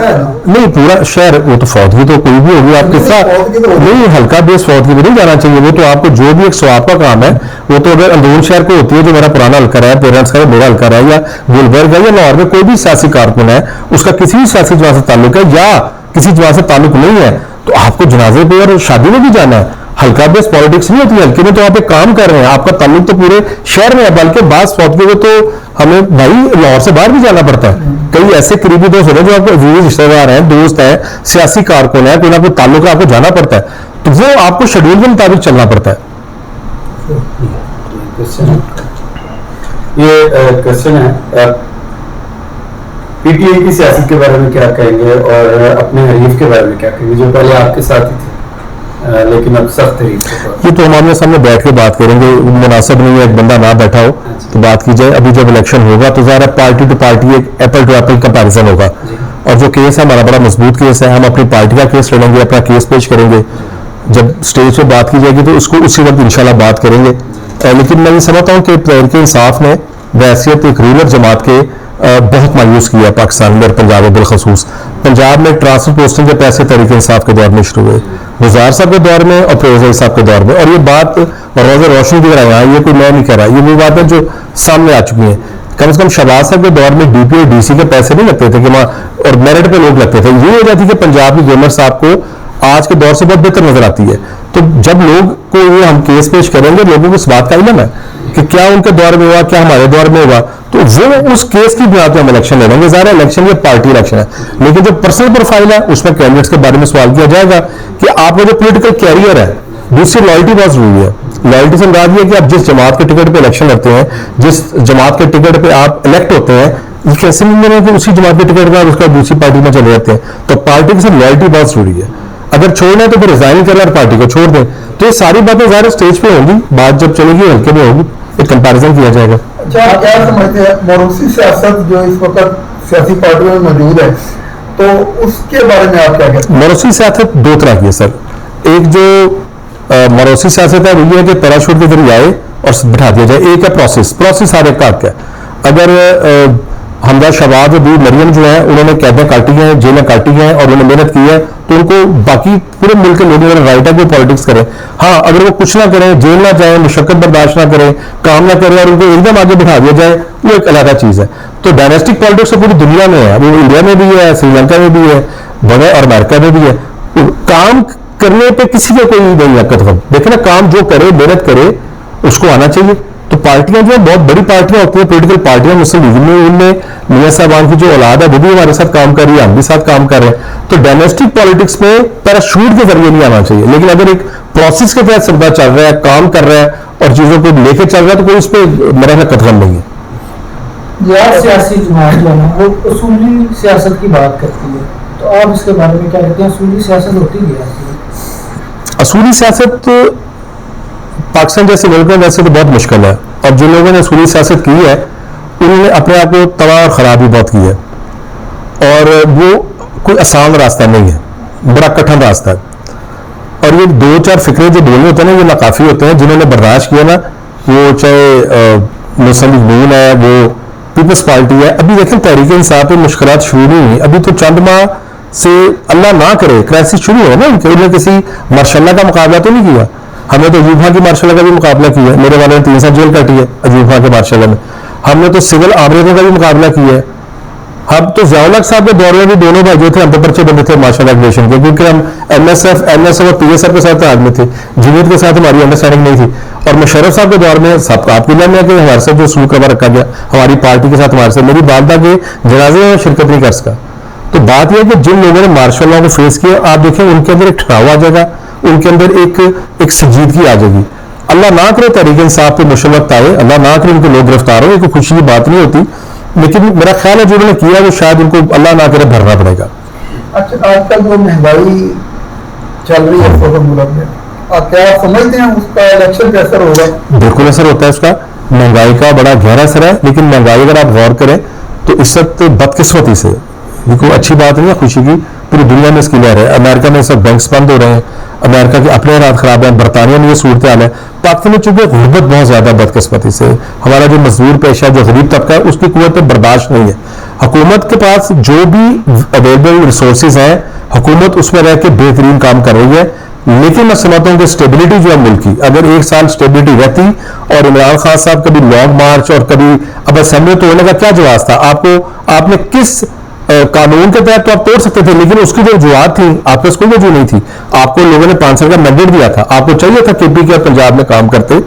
नहीं, पूरा शहर, वो तो फौतगी तो कोई भी होगी आपके साथ नहीं, हल्का बेस फौतगी में नहीं जाना चाहिए। वो तो आपको जो भी एक स्वाब का काम है, वो तो अगर अंदरून शहर को होती है, जो मेरा पुराना हल्का रहा है, पेरेंट्स का मेरा हल्का रहा है, या गुलबर्ग है या लाहौर में कोई भी सियासी कारकुन है, उसका किसी भी सियासी जमात से ताल्लुक है या किसी जमात से ताल्लुक नहीं है, तो आपको जनाजे पे और शादी में भी जाना है। हल्का बेस पॉलिटिक्स नहीं होती, हल्के में तो आप एक काम कर रहे हैं, आपका ताल्लुक तो पूरे शहर में है, बल्कि बास फौतगी को तो हमें भाई लाहौर से बाहर भी जाना पड़ता है। कई ऐसे करीबी दोस्त होते हैं जो आपके अजीज रिश्तेदार हैं, दोस्त हैं, सियासी कारकुन है, कोई ना कोई ताल्लुक है, आपको जाना पड़ता है, तो वो आपको शेड्यूल के मुताबिक चलना पड़ता है। ये क्वेश्चन है, पीटीआई की सियासत के बारे में क्या कहेंगे और अपने हरीफ के बारे में क्या कहेंगे, जो पहले आपके साथ ही थे लेकिन अब सख्त तरीके से? ये तो हम आमने सामने बैठ के बात करेंगे, मुनासिब नहीं है एक बंदा ना बैठा हो तो बात की जाए। अभी जब इलेक्शन होगा तो ज़रा पार्टी टू पार्टी एक एप्पल टू एप्पल कंपैरिजन होगा, और जो केस है हमारा बड़ा मजबूत केस है, हम अपनी पार्टी का केस लड़ेंगे, अपना केस पेश करेंगे, जब स्टेज पे बात की जाएगी तो उसको उसी वक्त इंशाल्लाह बात करेंगे। लेकिन मैं ये समझता हूँ कि तहरीक इंसाफ ने बहैसियत एक रूलर जमात के बहुत मायूस किया पाकिस्तान में और पंजाब में बिलखसूस। पंजाब में ट्रांसफर पोस्टिंग के पैसे तहरीक इंसाफ के दौर में शुरू हुए, गुजार साहब के दौर में और फिरोज साहब के दौर में, और ये बात रोज़ रोशन की रहा है, ये कोई मैं नहीं कह रहा, ये वो बात है जो सामने आ चुकी है। कम से कम शहबाज साहब के दौर में डीपी और डीसी के पैसे नहीं लगते थे कि वहाँ, और मेरिट पे लोग लगते थे। ये वजह थी कि पंजाब की गवर्नर साहब को आज के दौर से बहुत बेहतर नजर आती है। तो जब लोग को ये हम केस पेश करेंगे, लोगों को इस बात का इल्म है कि क्या उनके दौर में हुआ, क्या हमारे दौर में हुआ, तो वो उस केस की बुनियाद पर हम इलेक्शन लड़ेंगे। ज़ाहिर इलेक्शन ये पार्टी इलेक्शन है, लेकिन जो पर्सनल प्रोफाइल है उसमें कैंडिडेट्स के बारे में सवाल किया जाएगा कि आपका जो पोलिटिकल कैरियर है, दूसरी लॉयल्टी बहुत जरूरी है। लॉयल्टी से मुराद ये कि आप जिस जमात के टिकट पे इलेक्शन लड़ते हैं, जिस जमात के टिकट पे आप इलेक्ट होते हैं, ये कैसे नहीं है कि उसी जमात के टिकट पर उसका दूसरी पार्टी में चले जाते हैं। तो पार्टी के साथ लॉयल्टी बहुत जरूरी है। अगर छोड़ना है तो फिर रिजाइन करें और पार्टी को छोड़ दें। तो ये सारी बातें ज़ाहिर स्टेज पे होंगी, बात जब चलेगी हल्के में होगी, एक कंपैरिजन किया जाएगा। अच्छा, आप क्या समझते हैं मरूसी सियासत जो इस वक्त सियासी पार्टियों में मौजूद है, तो उसके बारे में आप क्या कहते हैं? मरूसी सियासत दो तरह की है सर। एक जो मरूसी सियासत है वो ये है कि पैराशूट के जरिए आए और बिठा दिया जाए। एक है प्रोसेस हर एक का हक है। अगर हमदा शहबाज और मरियम जो है उन्होंने कैदें काटी हैं, जेलें काटी हैं और उन्होंने मेहनत की है, तो उनको बाकी पूरे मुल्क के लोगों ने राइट है कि पॉलिटिक्स करें। हाँ, अगर वो कुछ ना करें, जेल ना जाए, मुशक्कत बर्दाश्त ना करें, काम ना करें और उनको एकदम आगे बिठा दिया जाए, वो एक अलग चीज़ है। तो डायनेस्टिक पॉलिटिक्स तो पूरी दुनिया में है, वो इंडिया में भी है, श्रीलंका में भी है, बड़े और अमेरिका में भी है। काम करने पे किसी को कोई नहीं हरकत हो, देखे ना, काम जो करे, मेहनत करे, उसको आना चाहिए। तो पार्टियां जो है बहुत बड़ी पार्टियां होती हैं, पोलिटिकल पार्टियां, मुस्लिम लीग में उनमें मियां साहबान की जो औलाद है वो भी हमारे साथ काम कर रही है, हम भी साथ काम कर रहे हैं। तो डोमेस्टिक पॉलिटिक्स में पैराशूट के जरिए नहीं आना चाहिए, लेकिन अगर एक प्रोसेस के तहत सबका चल रहा है, काम कर रहा है और चीजों को लेकर चल रहा है, तो कोई उस पर मेरा कदम नहीं है। यार सियासी जमात जो है ना वो उसूली सियासत की बात करती है, तो आप इसके बारे में क्या कहते हैं? उसूली सियासत होती है? असूली सियासत पाकिस्तान जैसे मुल्क में वैसे तो बहुत मुश्किल है, और जिन लोगों ने असूली सियासत की है उन्होंने अपने आप को तबाह और ख़राब भी बहुत की है, और वो कोई आसान रास्ता नहीं है, बड़ा कठिन रास्ता है। और ये दो चार फिक्रे जो बोलने होते हैं ना, ये नाकाफी होते हैं। जिन्होंने बर्दाश्त किया ना, वो चाहे मुस्लिम लीग नून है, वो पीपल्स पार्टी है, अभी देखें तहरीक इंसाफ पे मुश्किलात शुरू नहीं हुई, अभी तो चंद माह से अल्लाह ना करे क्राइसिस शुरू हो ना, उन्होंने किसी मार्शल्ला का मुकाबला तो नहीं किया। हमने तो अयूब खां की मार्शल्ला का भी मुकाबला किया, मेरे वाले ने 3 साल जेल काटी है अयूब खां के मार्शल्ला में। हमने तो सिविल आमरीतों का भी मुकाबला किया है। हम तो ज़ियाउल साहब के दौर में भी दोनों भाई जो थे हम तो पर्चे बंदे थे मार्शल एग्रेशन के, क्योंकि हम एमएसएफ और पीएसएफ के साथ आदमी थे, जमीयत के साथ हमारी अंडरस्टैंडिंग नहीं थी। और मुशर्रफ साहब के दौर में सब आपको इल्म है कि हमारे साथ जो सलूक करवा रखा गया हमारी पार्टी के साथ, हमारे साथ मेरी वालदा के जनाजे में शिरकत नहीं कर सका। तो बात यह है कि जिन लोगों ने मार्शल लॉ को फेस किया, आप देखें उनके अंदर एक ठहराव आ जाएगा, उनके अंदर एक संजीदगी आ जाएगी। अल्लाह ना करे तहरीक इंसाफ पे मुश्किल वक्त आए, अल्लाह ना करे उनके लोग गिरफ्तार हो, ये कोई खुशी की बात नहीं होती, लेकिन मेरा ख्याल है जो उन्होंने किया वो शायद उनको अल्लाह ना करे भरना पड़ेगा। अच्छा, आजकल जो महंगाई चल रही है पूरे मुल्क में, आप क्या समझते हैं उसका इलेक्शन का असर होगा? बिल्कुल असर होता है उसका, महंगाई का बड़ा गहरा असर है। लेकिन महंगाई अगर आप गौर करें तो इस वक्त बदकिस्मती से, ये कोई अच्छी बात नहीं है खुशी की, पूरी दुनिया में इसकी लहर है। अमेरिका में इस वक्त बैंक्स बंद हो रहे हैं, अमेरिका के अपने हालात खराब है, बरतानिया में ये सूरत हाल है, पाकिस्तान में चूंकि गुर्बत बहुत ज्यादा बदकिस्मती से, हमारा जो मजदूर पेशा जो गरीब तबका है उसकी कुव्वत पे बर्दाश्त नहीं है। हुकूमत के पास जो भी अवेलेबल रिसोर्सेज हैं, हुकूमत उसमें रह के बेहतरीन काम कर रही है। लेकिन मैं समझता हूं कि स्टेबिलिटी जो है मुल्क की, अगर एक साल स्टेबिलिटी रहती और इमरान खान साहब कभी लॉन्ग मार्च और कभी अब असेंबली तोड़ने का क्या जवाब था आपको, आपने किस कानून के तहत तो आप तोड़ सकते थे, लेकिन उसकी जो वजूहत थी आपके पास कोई वजह नहीं थी। आपको लोगों ने 5 साल का मैंडेट दिया था, आपको चाहिए था केपी के पंजाब में काम करते।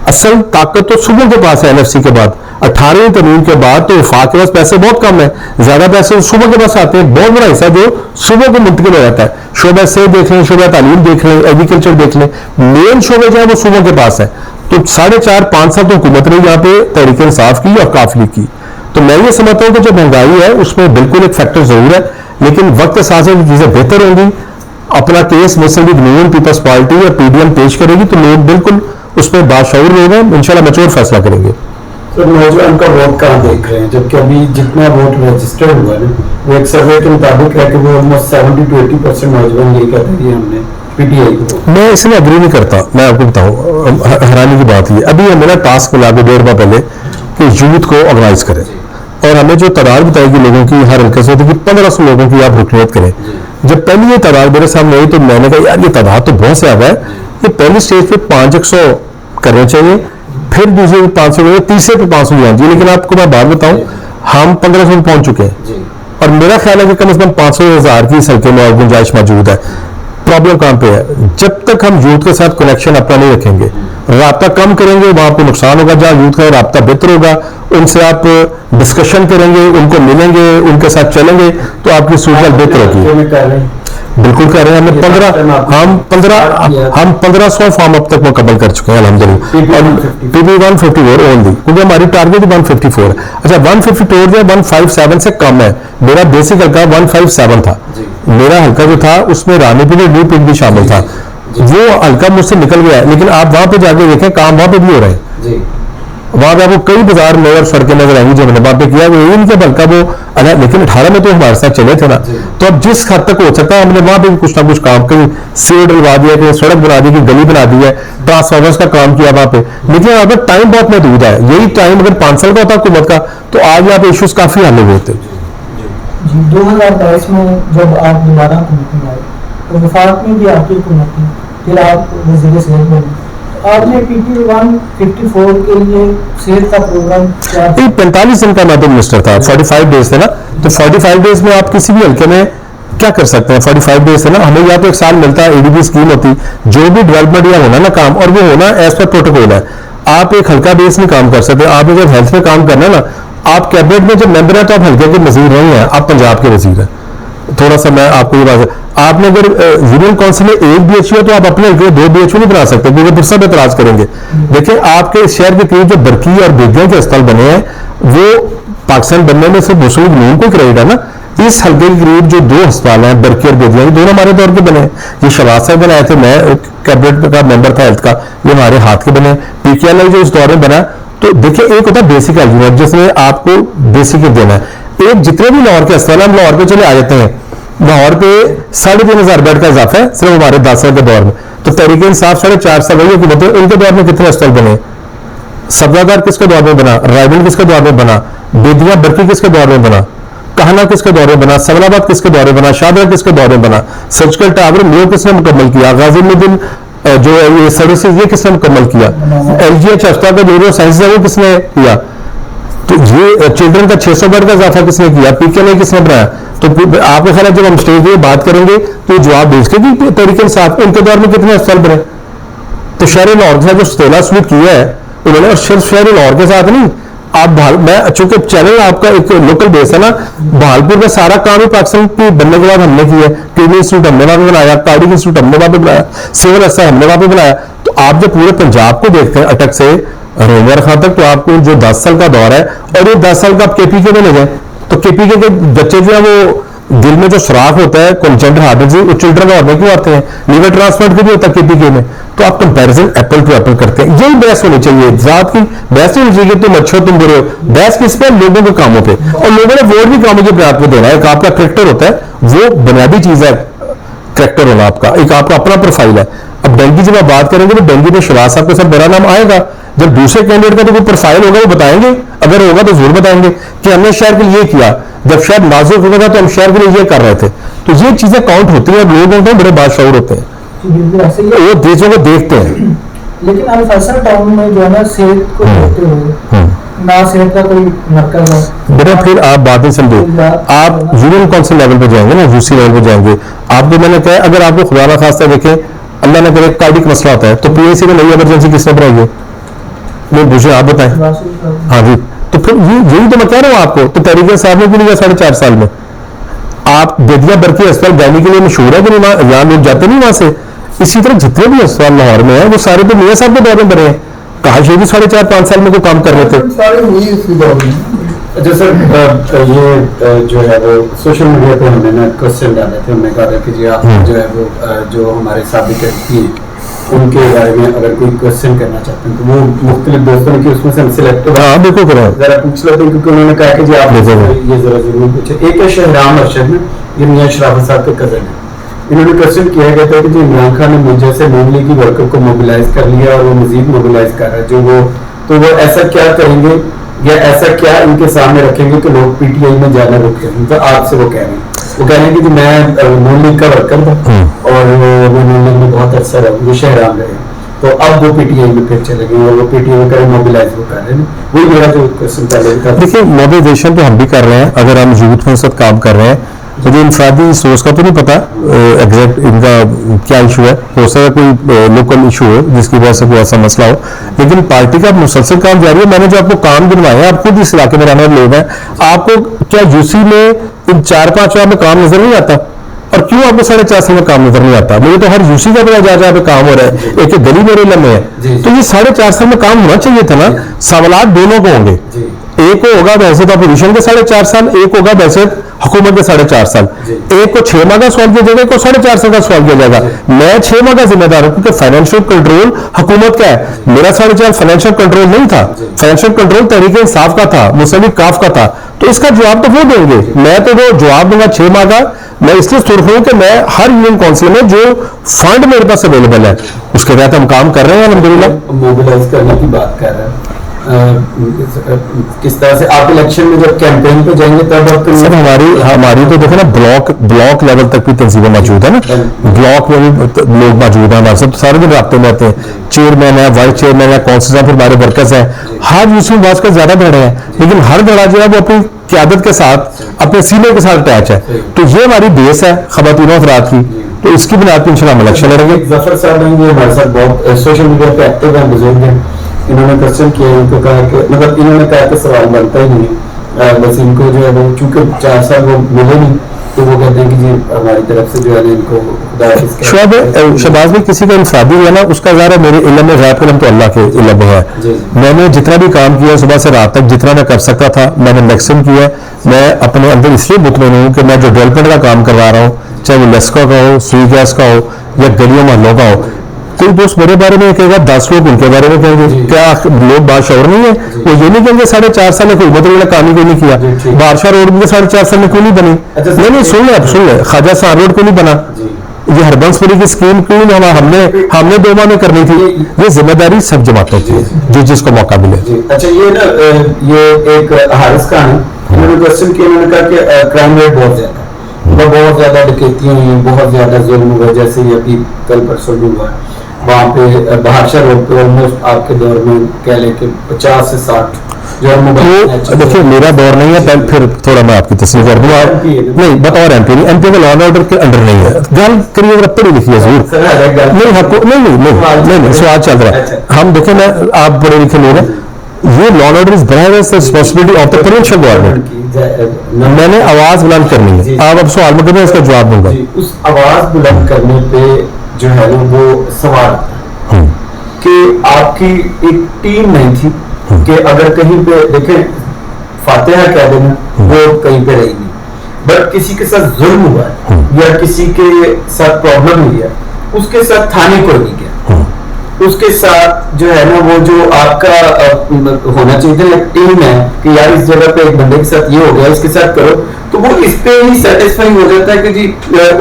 असल ताकत तो सूबों के पास है, एनएफसी के बाद 18वीं कानून के बाद तो वफाक के पास पैसे बहुत कम है, ज्यादा पैसे सूबों के पास आते हैं। बहुत बड़ा हिस्सा जो सूबों को मुंतकिल हो जाता है, शोबा से देख लें, शोबा तालीम देख लें, एग्रीकल्चर देख लें, मेन शोबे जो है वो सूबों के पास है। तो 4.5-5 साल तो हुकूमत ने यहाँ पे तहरीक इंसाफ की और काफिली की। तो मैं ये समझता हूं कि जो महंगाई है उसमें बिल्कुल एक फैक्टर जरूर है, लेकिन वक्त के साथ साथ चीजें बेहतर होंगी। अपना केस मुस्लिम लीग नून पीपल्स पार्टी और पीडीएम पेश करेगी तो लोग बिल्कुल उस पर बाशऊर लोग हैं, इंशाल्लाह मैच्योर फैसला करेंगे। तो नौजवान का वोट कहाँ देख रहे हैं, जबकि अभी जितना वोट रजिस्टर्ड हुआ है वो एक सर्वे के मुताबिक है कि वो ऑलमोस्ट 70 to 80% नौजवान ये कहते हैं कि हमने पीटीआई को। मैं इसमें अग्री नहीं करता। मैं आपको बताऊं, हैरानी की बात ये, अभी हमें टास्क मिला के 1.5 माह पहले कि यूथ को ऑर्गेनाइज करें, और हमें जो तादाद बताएगी लोगों की हर हल्के से कि 1500 लोगों की आप रुकनीत करें। जब पहली ये तादाद मेरे सामने आई तो मैंने कहा यार ये तादाद तो बहुत ज्यादा है, ये पहली स्टेज पे 500 करने चाहिए, फिर दूसरे पे 500, तीसरे पे 500 जाना चाहिए। लेकिन आपको मैं बात बताऊं, हम 1500 में पहुंच चुके हैं, और मेरा ख्याल है कि कम से कम 500,000 की इस हल्के में गुंजाइश मौजूद है। प्रॉब्लम कहां पे है, जब तक हम यूथ के साथ कनेक्शन अपना नहीं रखेंगे, राब्ता कम करेंगे, वहां पे नुकसान होगा। जहां यूथ का राब्ता बेहतर होगा, उनसे आप डिस्कशन करेंगे, उनको मिलेंगे, उनके साथ चलेंगे तो आपकी सूरत बेहतर होगी। बिल्कुल कर रहे हैं, हम 1500 फॉर्म अब तक मुकम्मल कर चुके हैं अल्हम्दुलिल्लाह, और पीबी 154 ओनली, क्योंकि हमारी टारगेट 154 है। अच्छा 154 या 157 से कम है, मेरा बेसिक हल्का 157 था, मेरा हल्का जो था उसमें रानीपुर न्यू पिंड भी शामिल था, वो हल्का मुझसे निकल गया है। लेकिन आप वहां पे जाके देखें काम वहां पे भी हो रहे हैं, वहां पे आपको कई बाजार में और सड़कें नजर आएंगी जो हमने वहां पे किया, वो इनके हल्का वो अलग। लेकिन 18 में तो हमारे साथ चले थे ना, तो अब जिस हद तक हो सकता है हमने वहां पे भी कुछ ना कुछ काम, कहीं सीवर डलवा दिया, कहीं सड़क बना दी, कहीं गली बना दी है, ट्रांसफार्मर्स का काम किया वहां पे। लेकिन अगर टाइम बहुत महदूद है, यही टाइम अगर 5 साल का होता हुकूमत का तो आज यहाँ पे इश्यूज काफी हल हुए थे। जी 2022 में जब आप दोबारा हुकूमत में आए तो वफाक में भी आपकी हुकूमत थी, फिर आप वज़ीर सेहत बने, तो आपने पीपी 154 के लिए सेहत का प्रोग्राम क्या? 45 दिन का मैं तो मिनिस्टर था, 45 डेज थे ना, तो 45 डेज में आप किसी भी हल्के में क्या कर सकते हैं। 45 डेज है ना, हमें या तो एक साल मिलता है, एडीबी स्कीम होती, जो भी डेवलपमेंट या होना ना काम, और वो होना एज पर प्रोटोकॉल है। आप एक हल्का बेस नहीं काम कर सकते, आपने जब हेल्थ में काम करना है ना, आप कैबिनेट में जब मेंबर है तो आप हल्के के वजीर नहीं है, आप पंजाब के वजीर हैं। थोड़ा सा मैं आपको ये बात, आपने अगर यूनियन काउंसिल में 1 BHU है तो आप अपने हल्के 2 BHU नहीं बना सकते, क्योंकि फिर सब एतराज करेंगे। देखिए आपके शहर के करीब जो बरकी और बेगिया के अस्पताल बने हैं वो पाकिस्तान बनने में सिर्फ मुस्लिम लीग को क्रेडिट है ना। इस हल्के के करीब जो 2 अस्पताल हैं बरकी और बेगिया, ये दोनों हमारे दौर के बने हैं। ये शहबाज साहब बनाए थे, मैं कैबिनेट का मेंबर था हेल्थ का, ये हमारे हाथ के बने। PKLI जो इस दौर में बना, तो देखिए एक होता है बेसिक एलिमेंट जिसमें आपको बेसिक देना है। एक जितने भी लाहौर के अस्पताल हम लाहौर पे चले आ जाते हैं, लाहौर पे 3,500 बेड का इजाफा है सिर्फ हमारे 10 साल के दौर में। तो तहरीक इंसाफ 4.5 साल वही हुकूमत है, उनके दौर में कितने अस्पताल बने? सब्जादार किसके दौर में बना? रायबल किसके दौर में बना? बेदिया बरकी किसके दौर में बना? कहना किसके दौर में बना? सलाबाद किसके दौर में बना? शाहदरा किसके दौर में बना? सर्जिकल टावर न्यू किसने मुकम्मल किया? गाजी मुद्दीन जो ये सर्विसेज ये किसने मुकम्मल किया? LGH अस्पताल का न्यूरो साइंस है वो किसने किया? तो ये चिल्ड्रन का 600 बेड का इजाफा किसने किया? PKLI किसने बनाया? तो आपको ख्याल है जब हम स्टेज पे बात करेंगे तो जवाब देंगे कि तरीके से उनके दौर में कितने अस्पताल बने। तो शहर लाहौर के साथ जो स्टेला स्वीट किया है उन्होंने, और सिर्फ शहर लाहौर के साथ नहीं, आप मैं चूंकि चैनल आपका एक लोकल बेस है ना, बहालपुर में सारा काम ही पाकिस्तान की बनने के बाद हमने किया है। किडनी इंस्टीट्यूट हमने वहां पे बनाया, कार्डिक इंस्टीट्यूट हमने वहां पे बनाया, सिविल अस्पताल हमने वहां पे बनाया। तो आप जब पूरे पंजाब को देखते हैं अटक से रोमर खां तक, तो आपको जो 10 साल का दौर है, और ये 10 साल का आप KPK में ले जाए तो KPK के बच्चे जो है वो दिल में जो सुराख होता है कंजेंटल हार्ट डिजीज, वो चिल्ड्रन और में क्यों आते हैं? लीवर ट्रांसप्लांट के भी होता है KPK में। तो आप कंपैरिजन एप्पल टू एप्पल करते हैं, यही बहस होनी चाहिए। जात की बहस नहीं होनी चाहिए तुम अच्छे हो तुम बुरे हो, बहस किस पे? लोगों के कामों पे, और लोगों ने वोट भी कामों के बुनियाद पे देना है। एक आपका करेक्टर होता है, वो बुनियादी चीज है करेक्टर होना आपका, एक आपका अपना प्रोफाइल है। अब डेंगी जब आप बात करेंगे तो डेंगी में शहबाज साहब के साथ बड़ा नाम आएगा, जब दूसरे कैंडिडेट का तो कोई प्रोफाइल होगा वो बताएंगे, अगर होगा तो जरूर बताएंगे कि हमने शहर के लिए किया, जब शहर नाजुक होगा तो हम शहर के लिए ये कर रहे थे। तो ये चीजें काउंट होती हैं, लोग होते हैं बड़े बादशाह होते हैं, बिल्कुल ऐसे ही है। वो देशों को देखते हैं। लेकिन अल फैसल टाउन में जो है ना सेहत को देखते हुए ना सेहत का कोई मरकज है बेटा, फिर आप बात नहीं समझो, आप यूनियन काउंसिल लेवल पे जाएंगे ना, यूसी लेवल पे जाएंगे, आपको मैंने कहा अगर आपको खुदा ना खास्ता देखें अल्लाह ने करे कार्डिक मसला होता है तो पीएससी में नई इमरजेंसी किसने बनाई है, वो मुझे आप बताएं। हाँ जी, तो फिर यही तो मैं कह रहा हूँ आपको, तो तरीके साहब ने भी लिया 4.5 साल में। आप बेदिया बरकी अस्पताल गायनी के लिए मशहूर है कि नहीं, यहाँ लोग जाते नहीं वहां से। इसी तरह जितने भी अस्पताल लाहौर में है वो सारे तो मियाँ साहब के दौर में बने हैं, कहा भी 4.5-5 साल में कोई काम कर रहे थे। सारे हुई इसी दौर में। अच्छा सर, ये जो है वो सोशल मीडिया पे हमने ना क्वेश्चन डाले थे, हमने कहा कि जी आप जो है वो जो हमारे साबिक एमपी उनके बारे में अगर कोई क्वेश्चन करना चाहते हैं तो वो मुख्तलिफ दोस्तों ने कि उसमें से हम सिलेक्ट हाँ बिल्कुल करो, जरा पूछ लेते हैं, क्योंकि उन्होंने कहा कि जी आप ये जरा जरूर पूछे। एक है शहराम अरशद में, ये मियाँ शराफत साहब के कजन है, इन्होंने क्वेश्चन किया गया था कि जो इमरान खान ने मुझे से नून लीग की वर्कर को मोबिलाइज कर लिया और वो मजीद मोबिलाइज कर रहा है, जो वो तो वो ऐसा क्या करेंगे या ऐसा क्या इनके सामने रखेंगे कि लोग पीटीआई में जाना रुक जाएंगे। तो आपसे वो कह रहे हैं, वो कह रहे हैं कि मैं नून लीग का वर्कर था और वो नून लीग में बहुत अरसा रहा, वो शहराम रहे, तो अब वो पीटीआई में फिर चले गए और वो पीटीआई में करें मोबिलाइज वो कर रहे हैं। वही मेरा जो क्वेश्चन पहले था। देखिए मोबिलाइजेशन तो हम भी कर रहे हैं, अगर हम यूथ में साथ काम कर रहे हैं, मुझे इंफरादी सोर्स का तो नहीं पता एग्जैक्ट इनका क्या इशू है, हो सकता है कोई लोकल इशू हो जिसकी वजह से कोई ऐसा मसला हो, लेकिन पार्टी का मुसलसल काम जारी है। मैंने जो आपको काम गिनवाए हैं, आप खुद इस इलाके में रहने वाले लोग हैं, आपको क्या यूसी में इन 4-5 साल में काम नजर नहीं आता? और क्यों आपको 4.5 साल में काम नजर नहीं आता? मुझे तो हर यूसी का पता जहाँ पे काम हो रहा है, एक एक गली मेरे लम्बे है, तो ये 4.5 साल में काम होना चाहिए था ना। सवालात दोनों को होंगे, एक को होगा बहसत अपोजिशन के 4.5 साल, एक होगा बहसत हुकूमत के 4.5 साल। एक को 6 माह का सवाल किया जाएगा, एक को 4.5 साल का सवाल किया जाएगा। मैं 6 माह का जिम्मेदार हूं क्योंकि फाइनेंशियल कंट्रोल हुकूमत का है, मेरा 4.5 फाइनेंशियल कंट्रोल नहीं था, फाइनेंशियल कंट्रोल तहरीक इंसाफ का था, मुसलिम काफ का था, तो इसका जवाब तो वो देंगे। मैं तो वो जवाब दूंगा 6 माह का। मैं इसलिए सुर्ख हूं कि मैं हर यूनियन काउंसिल में जो फंड मेरे पास अवेलेबल है उसके तहत हम काम कर रहे हैं अल्हम्दुलिल्लाह। मोबिलाइज करने की बात कर रहे हैं, किस तरह से आप इलेक्शन में जब कैंपेन पे जाएंगे तब आप सर हमारी तो देखो ना ब्लॉक लेवल तक भी तंजीमें मौजूद है ना, ब्लॉक में भी लोग मौजूद हैं हमारे साथ, सारे दिन रास्ते में रहते हैं, चेयरमैन है, वाइस चेयरमैन है, काउंसिल है, फिर हमारे वर्कर्स हैं। हर यूसुफ बास का ज्यादा धड़े हैं, लेकिन हर धड़ा जो है वो अपनी क्यादत के साथ अपने सीनियर के साथ अटैच है, तो ये हमारी बेस है खवातीन अफराद की, तो इसकी बुनियाद पर इंशाल्लाह हम इलेक्शन लड़ेंगे। जफर साहब हैं, हमारे साथ बहुत सोशल मीडिया पे एक्टिव हैं, बुजुर्ग हैं, इन्होंने क्वेश्चन किया, इनको कहा कि मतलब इन्होंने कहा कि सवाल बनता ही नहीं है, बस इनको जो है वो चूंकि 4 साल वो मिले नहीं, तो वो कहते हैं कि जी हमारी तरफ से जो है इनको शहबाज में किसी का इंफरादी है ना, उसका ज़ाहिर है मेरे इल्म में ग़ैब इल्म तो अल्लाह के इल्म में है। मैंने जितना भी काम किया सुबह से रात तक, जितना मैं कर सकता था मैंने मैक्सिमम किया। मैं अपने अंदर इसलिए मुतमईन हूँ कि मैं जो डेवलपमेंट का काम करवा रहा हूँ, चाहे वो लेस्का का हो, सुई गैस का हो या गलियों मोहल्लों का हो, कोई दोस्त मेरे बारे में कहेगा 10 लोग उनके बारे में कहेंगे, क्या लोग बादशाह नहीं है? वो ये नहीं कहेंगे 4.5 साल में हुकूमत ने काम ही कोई नहीं किया, बादशाह रोड भी 4.5 साल में क्यों नहीं बनी? नहीं सुन ले ख्वाजा साहब रोड क्यों नहीं बना? ये हरबंसपुरी की स्कीम क्यों नहीं हमने 2 माह में करनी थी? ये जिम्मेदारी सब जमातों की जो जिसको मौका मिले। अच्छा ये ना ये एक हारिस खान है, उन्होंने क्वेश्चन किया, उन्होंने कहा कि क्राइम रेट बहुत ज्यादा है, बहुत ज्यादा डकैतियां हुई, बहुत ज्यादा जुल्म हुआ, जैसे ये अभी कल परसों भी हुआ वहाँ पे बादशाह रोड पे ऑलमोस्ट आपके दौर में कह लें कि 50 से 60 जो तो देखिए मेरा दौर नहीं है, फिर थोड़ा मैं आपकी तस्वीर कर दूंगा। नहीं बतौर एमपी नहीं, एमपी का लॉ एंड ऑर्डर के अंडर नहीं है, गल करिए अगर पढ़ी लिखी है जरूर नहीं सवाल चल रहा है। हम देखें ना, आप पढ़े लिखे लोग हैं, ये law and order is responsibility of the provincial government. मैंने आवाज बुलंद करनी है, आप अब सवाल में करें इसका जवाब दूंगा। उस आवाज बुलंद करने पे जो है ना वो सवाल आता है कि आपकी एक टीम नहीं थी कि अगर कहीं पे देखें फातिहा कह देना वो कहीं पे रही नहीं, बट किसी के साथ जुल्म हुआ है या किसी के साथ प्रॉब्लम हुई है, उसके साथ थाने कोई नहीं गया, उसके साथ जो है ना वो जो आपका होना चाहिए था एक टीम है कि यार इस जगह पे एक बंदे के साथ ये हो गया, इसके साथ करो, तो वो इस पे ही सेटिस्फाई हो जाता है कि जी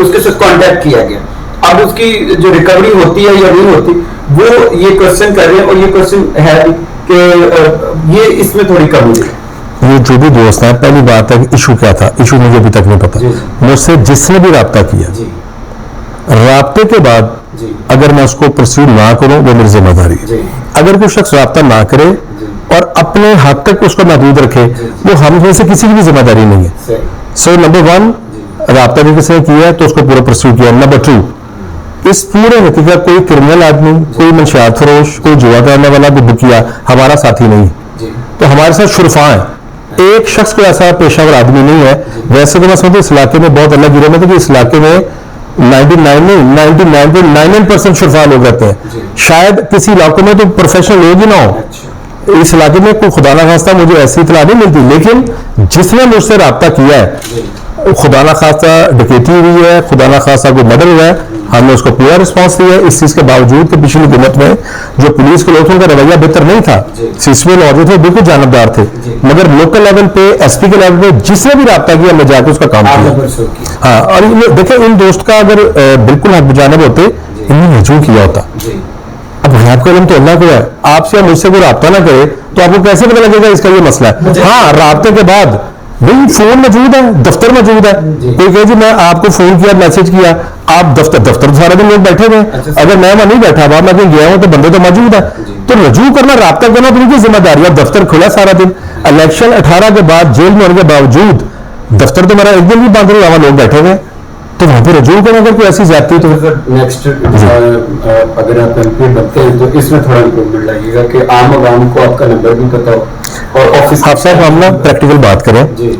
उसके साथ कांटेक्ट किया गया। अब उसकी जो रिकवरी होती है या नहीं होती, वो ये क्वेश्चन कर रहे हैं, और ये क्वेश्चन है भी कि ये इसमें थोड़ी कमी है। ये जो भी दोस्त है, पहली बात है कि इशू क्या था, इशू मुझे अभी तक नहीं पता। जी। मुझसे जिसने भी राब्ता किया, जी राब्ते के बाद जी अगर मैं उसको परस्यू ना करूं, वो मेरी जिम्मेदारी है। जी अगर कोई शख्स राब्ता ना करे और अपने हद तक उसको महदूद रखे, वो हम में से किसी की भी जिम्मेदारी नहीं है। सही सो नंबर वन, राब्ता भी किसी ने किया है तो उसको पूरा परस्यू किया। नंबर टू, इस पूरे हकीकत कोई क्रिमिनल आदमी, कोई मंशियात फरोश, कोई जुआ करने वाला, कोई बुकिया हमारा साथी नहीं है। जी तो हमारे साथ शुरफा है, एक शख्स कोई ऐसा पेशावर आदमी नहीं है। वैसे तो मैं समझता हूं इस इलाके में बहुत अलग गिरोह में, तो इस इलाके में 99.99% शुरफा लोग रहते हैं। शायद किसी इलाकों में तो प्रोफेशनल लोग ही ना हो। अच्छा इस इलाके में कोई खुदा ना खास्ता मुझे ऐसी इतला नहीं मिलती, लेकिन जिसने मुझसे राब्ता किया है, खुदा ना खास्ता डकैती हुई है, खुदा ना खास्ता कोई मर्डर हुआ है, हमने उसको पूरा रिस्पांस दिया है। इस चीज के बावजूद कि पिछली हुकूमत में जो पुलिस के लोगों का रवैया बेहतर नहीं था, सिस्टम लॉ थे बिल्कुल जानबदार थे, मगर लोकल लेवल पे, एसपी के लेवल पे जिसने भी राब्ता किया, मैं जाकर उसका काम आपने किया। परसों की। हाँ, और ये देखिए, इन दोस्त का अगर बिल्कुल हक बजानब होते, इन्होंने रजू किया होता। जी अब गैब का इल्म तो अल्लाह को है, आपसे या मुझसे कोई राब्ता ना करे तो आपको कैसे पता लगेगा इसका ये मसला है। हाँ, राब्ते के बाद भाई फोन मौजूद है, दफ्तर मौजूद है, कोई कहे जी मैं आपको फोन किया, मैसेज किया, आप दफ्तर सारा दिन लोग बैठे हुए हैं, अगर मैं वहां नहीं बैठा हुआ, मैं कहीं गया हूं तो बंदे तो मौजूद है, तो रजू करना, राब्ता करना तो उनकी जिम्मेदारी है। दफ्तर खुला सारा दिन, इलेक्शन 18 के बाद जेल में होने के बावजूद दफ्तर तो मेरा एक दिन भी बंद नहीं, वहां लोग बैठे हुए हैं, तो वहां पर रजू करना अगर कोई ऐसी जाती तो नेक्स्ट अगर आप एमपी बनते हैं तो इसमें थोड़ा इम्प्रूवमेंट लगेगा कि आम आवाम को आपका नंबर भी पता हो और ऑफिस। आप साहब हम ना प्रैक्टिकल बात करें, जी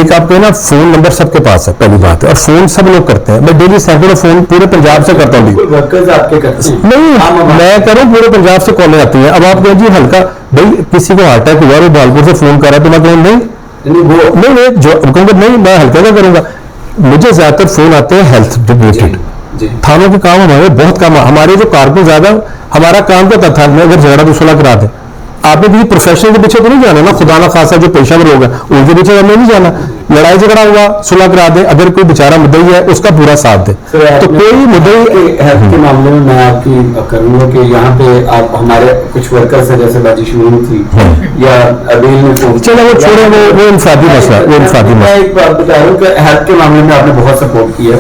एक आपके ना फोन नंबर सबके पास है, पहली बात है, और फोन सब लोग करते हैं। मैं डेली सैकड़ों फोन पूरे पंजाब से करता हूँ। वर्कर्स आपके करते हैं? नहीं, आम आवाम। मैं कह रहा हूँ पूरे पंजाब से कॉलें आती हैं। अब आप कहें जी हल्का भाई किसी को हार्ट अटैक हुआ, वो भालपुर से फोन कर रहा है, तो मैं कहूँ नहीं नहीं वो नहीं, जो कहूँगा नहीं, मैं हल्का क्या करूंगा। मुझे ज्यादातर फोन आते हैं हेल्थ रिलेटेड, जी थानों के काम हमारे बहुत काम, हमारे जो कारकुन ज्यादा, हमारा काम क्या था, थाने में अगर झगड़ा तो सुलह करा दे। आपने किसी प्रोफेशनल के पीछे तो नहीं जाना ना, खुदा ना खासा जो पेशावर होगा उनके पीछे हमें नहीं जाना। लड़ाई झगड़ा हुआ सुलह करा दे, अगर कोई बेचारा मुद्दई है उसका पूरा साथ दे, तो कोई मुद्दई हेल्थ के मामले में मैं आपकी करूंगा कि यहाँ पे आप हमारे कुछ वर्कर्स हैं, जैसे बाजी शुरू थी या अबील ने फोन, चलो वो छोड़े, वो इंफरादी मसला है, वो इंफरादी मैं मसला। एक बात बता रहा हूँ कि हेल्थ के मामले में आपने बहुत सपोर्ट किया,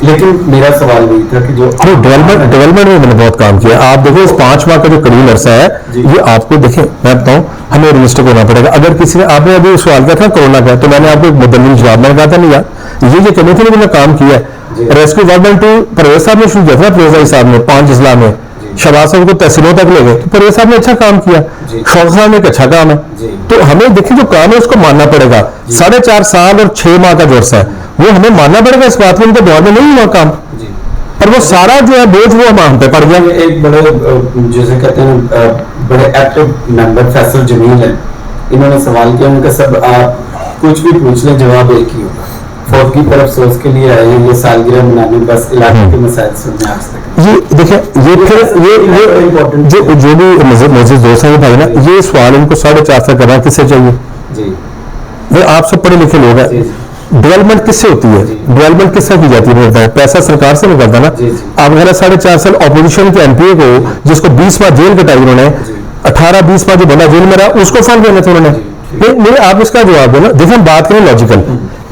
लेकिन मेरा सवाल वही था कि जो डेवलपमेंट में मैंने बहुत काम किया। आप देखो इस 5 माह का जो करीब अरसा है, ये आपको देखें, मैं बताऊं, हमें रियलिस्टिक होना पड़ेगा। अगर किसी ने, आपने अभी सवाल किया था कोरोना का, तो मैंने आपको एक मुद्दली जवाब में कहा था नहीं यार ये कमी थी, लेकिन मैं काम किया है। रेस्क्यू 112 परवेज साहब ने शुरू किया था, परवेज साहब ने 5 जिला में, शहबाज साहब को तहसीलों तक ले गए, तो परवेज साहब ने अच्छा काम किया, शौक साहब ने एक अच्छा काम है। तो हमें देखिए जो काम है उसको मानना पड़ेगा। 4.5 साल और 6 माह का जो अरसा है वो हमें मानना पड़ेगा, इस बात में उनके दौर में नहीं हुआ काम, और वो सारा जो है बोझ वो हम पे पड़ गया। एक बड़े जैसे कहते हैं बड़े एक्टिव मेंबर फैसल जमील है, इन्होंने सवाल किया, उनका सब आप कुछ भी पूछ लें जवाब एक ही होगा, फौज की तरफ सोच के लिए आए हैं, ये सालगिरह मनाने, बस इलाके के मसाइल सुनने आज तक। ये देखिए, ये फिर ये जो भी मस्जिद दोस्त हैं भाई ना, ये सवाल इनको 4.5 साल करना किससे चाहिए? जी भाई आप सब पढ़े लिखे लोग हैं, डेवलपमेंट किससे होती है? डेवलपमेंट किससे की जाती है? पैसा सरकार से निकलता ना। आप अगर 4.5 साल ऑपोजिशन के एमपी को, जिसको 20 माह जेल कटाई उन्होंने, 18-20 माह जो बंदा जेल में रहा उसको फंड देने थे उन्होंने। मेरे आप इसका जवाब देना। देखिए हम बात करें लॉजिकल,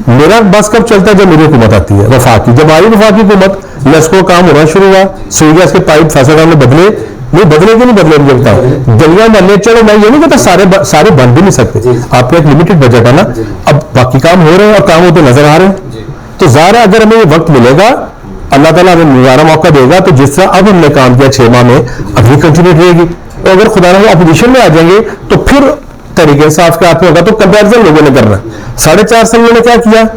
मेरा बस कब चलता है? जब मेरी हुकूमत आती है, वफाकी, जब आई वफाकी हुकूमत, लश्को काम होना शुरू हुआ, सुई गैस के पाइप फैसला ने बदले, नहीं बदले कि नहीं बदले, मुझे बताओ। गलियां बनने, चलो मैं ये नहीं कहता सारे बन भी नहीं सकते, आपका एक लिमिटेड बजट है ना। अब बाकी काम हो रहे हैं और काम होते नजर आ रहे हैं, तो ज़ाहिर है अगर हमें ये वक्त मिलेगा, अल्लाह ताला हमें दोबारा मौका देगा, तो जिस तरह अब हमने काम किया 6 माह में, अभी कंटिन्यू रहेगी। और अगर खुदा ना अपोजिशन में आ जाएंगे तो फिर तरीके से आपके हाथ में होगा। तो कंपेरिजन लोगों ने करना, 4.5 साल में क्या किया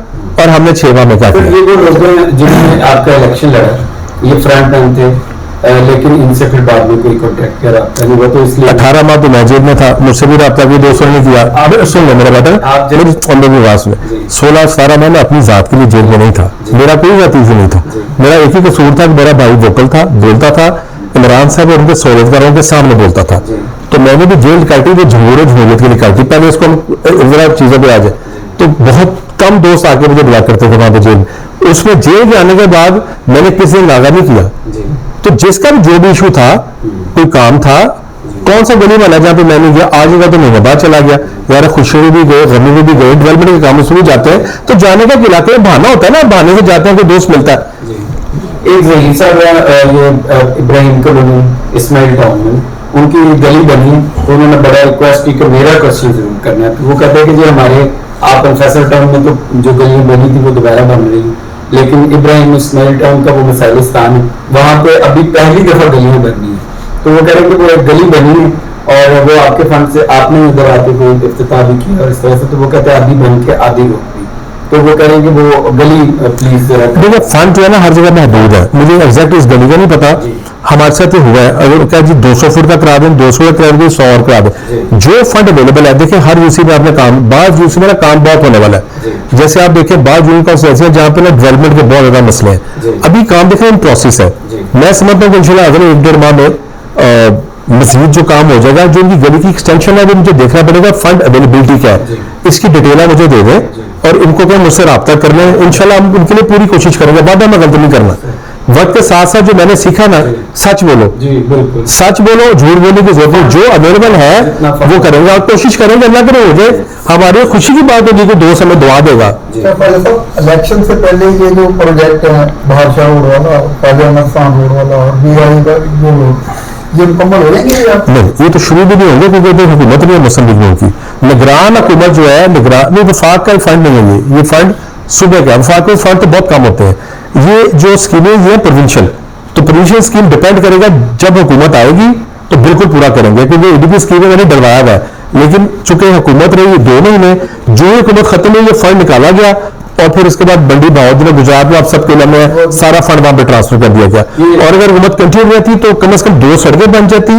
और हमने 6 माह में क्या तो किया। ये वो लोग हैं जिन्होंने आपका इलेक्शन लड़ा, ये फ्रंट मैन थे, लेकिन इनसे फिर बाद में कोई कॉन्टेक्ट किया रहा नहीं, वो तो इसलिए 18 माह तो मैं जेल में था, मुझसे भी रब्ता भी दोस्तों ने किया। अब सुन लो मेरा बेटा, आप जब- मेरी अंदर की बात सुने, 16-17 माह मैं अपनी जात के लिए जेल में नहीं था, मेरा कोई जाति से नहीं था। मेरा एक ही कसूर था कि मेरा भाई वोकल था, बोलता था, इमरान साहब और उनके सहूलतकारों के सामने बोलता था, तो मैंने भी जेल काटी, वो जमहूरियत के लिए काटी। पहले इसको जरा चीजों पे आ जाए, तो बहुत कम दोस्त आके मुझे बुला करते थे वहां पे जेल। उसमें जेल जाने के बाद मैंने किसी ने नागा नहीं किया, जी तो जिसका भी जो भी इशू था, कोई काम था, कौन सा गली वाला जहाँ पे मैंने गया आज होगा तो महीने बाद चला गया, यार खुशी में भी गए, गमी में भी गए, डेवलपमेंट के कामों से भी जाते हैं, तो जाने का इलाके में बहाना होता है ना, बहाने से जाते हैं, कोई दोस्त मिलता है। जी। एक वही सर ये इब्राहिम कॉलोनी इस्माइल टाउन में उनकी गली बनी, तो उन्होंने बड़ा रिक्वेस्ट की कि मेरा क्वेश्चन जरूर करना है, तो वो कहते हैं कि जी हमारे आप फैसल टाउन में तो जो गली बनी थी वो दोबारा बन रही है, लेकिन इब्राहिम इस्माइल टाउन का वो मिसाइल स्थान है, वहाँ पे अभी पहली दफा गलियां बननी है, तो वो कह रहे हैं कि वो एक गली बनी है और वो आपके फंड से आपने उधर आके कोई इफ्तिताह भी किया और इस तरह से, तो वो कहते हैं आधी बन के आधी रोक दी, तो वो कह रहे हैं कि वो गली प्लीज देखिए फंड जो है ना हर जगह महदूद है, मुझे एग्जैक्ट इस गली का नहीं पता, हमारे साथ ये हुआ है, अगर क्या जी 200 फुट का करा दें, 200 का करा दें, 100 और करा दें, जो फंड अवेलेबल है, देखिए हर यूसी में आपने काम, बाद यूसी में ना काम बहुत होने वाला है, जैसे आप देखें बाद यूनियन काउंसिल ऐसे है जहाँ पे ना डेवलपमेंट के बहुत ज्यादा मसले हैं, अभी काम देखें इन प्रोसेस है, मैं समझता हूँ कि इंशाल्लाह अगले 1-1.5 माह में मजीद जो काम हो जाएगा, जो उनकी गली की एक्सटेंशन है वो मुझे देखना पड़ेगा, फंड अवेलेबिलिटी क्या है, इसकी डिटेल मुझे दे दें और इनको क्या मुझसे रब्ता कर लें, इंशाल्लाह हम उनके लिए पूरी कोशिश करेंगे, वादा में गलती नहीं करना। वक्त के साथ साथ जो मैंने सीखा ना, सच बोलो, जी बिल्कुल सच बोलो, झूठ बोलने की जरूरत नहीं, जो अवेलेबल है वो करेंगे और कोशिश करेंगे, अल्लाह करे हो जाए, हमारी खुशी की बात होगी कि दोस्त हमें दुआ देगा। इलेक्शन से पहले ये जो प्रोजेक्ट है बादशाह रोड वाला, काजा मस्तान रोड वाला और बीआई का जो रोड, ये मुकम्मल हो जाएंगे या नहीं, ये तो शुरू भी नहीं होंगे क्योंकि तो हुकूमत नहीं है मुस्लिम लीग नून की, निगरान हुकूमत जो है, निगरान नहीं, वफाक का फंड नहीं है, ये फंड सूबे का, वफाक के फंड तो बहुत कम होते हैं, ये जो स्कीमें ये प्रोविंशियल, तो प्रोविंशियल स्कीम डिपेंड करेगा, जब हुकूमत आएगी तो बिल्कुल पूरा करेंगे, क्योंकि एडीपी स्कीम मैंने डलवाया हुआ है, लेकिन चूंकि हुकूमत रही 2 महीने, जो हुकूमत खत्म हुई ये फंड निकाला गया और फिर उसके बाद बंडी बहादुर गुजरात में आप सबके लिए सारा फंड वहां पे ट्रांसफर कर दिया गया, और अगर हुकूमत कंटिन्यू रहती तो कम से कम 2 सड़कें बन जाती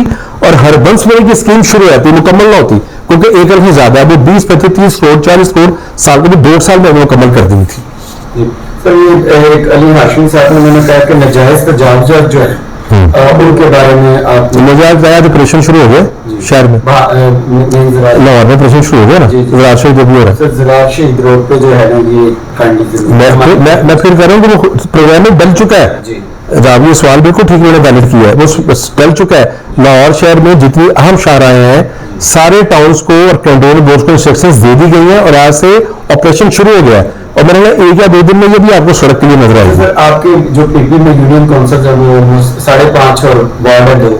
और हरबंस की स्कीम शुरू हो जाती, मुकम्मल ना होती, क्योंकि एक अरब से ज्यादा है, वो 20, 25, 30 करोड़ 40 करोड़ साल को भी 2 साल में मुकम्मल कर दी थी। सर ये एक अली हाशिमी साहब ने मैंने कहा कि नजायज तजावुजात जो है उनके बारे में आप नजायज जायज ऑपरेशन शुरू हो गए शहर में, लाहौर में ऑपरेशन शुरू हो गया ना, ज़रात शहीद जो भी हो रहा है, सर ज़रात शहीद रोड पे जो है ना ये मैं फिर कह रहा हूँ कि वो प्रोग्राम में डल चुका है, रावी सवाल बिल्कुल ठीक मैंने वैलिड किया है, वो डल चुका है, लाहौर शहर में जितनी अहम शाहराएं हैं सारे टाउन्स को और कैंटोन बोर्ड को इंस्ट्रक्शंस दे दी गई हैं और आज से ऑपरेशन शुरू हो गया है, और मैंने कहा 1 या 2 दिन में ये भी आपको सड़क के लिए नजर आएगी। सर आपके जो पीपी में यूनियन काउंसिल है वो 5.5 और वार्ड है 2,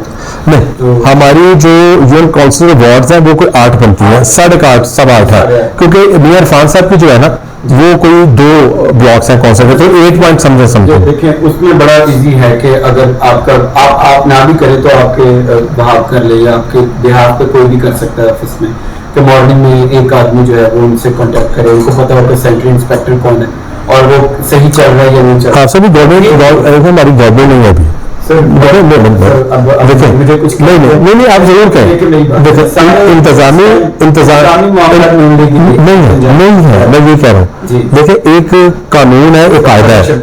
नहीं हमारी जो यूनियन काउंसिल वार्ड है वो कोई 8 बनती है, 8.5 सब 8 है, क्योंकि मियां इरफान साहब की जो है ना वो कोई 2 ब्लॉक्स हैं काउंसिल के, तो 8 पॉइंट समझे देखिए उसमें बड़ा इजी है कि अगर आपका आप ना भी करें तो आपके बहाव कर ले या आपके बिहार पे कोई भी कर सकता है ऑफिस में, कि मॉर्निंग में एक आदमी जो है वो उनसे कांटेक्ट करे, उनको पता होता है सेंट्रल इंस्पेक्टर कौन है और वो सही चल रहा है या नहीं चल रहा है। सभी गवर्नमेंट हमारी गवर्नमेंट नहीं है अभी, देखिए नहीं आप जरूर कहें, देखिए इंतजामी नहीं है, मैं ये कह रहा हूँ, देखिए एक कानून है, एक कायदा है,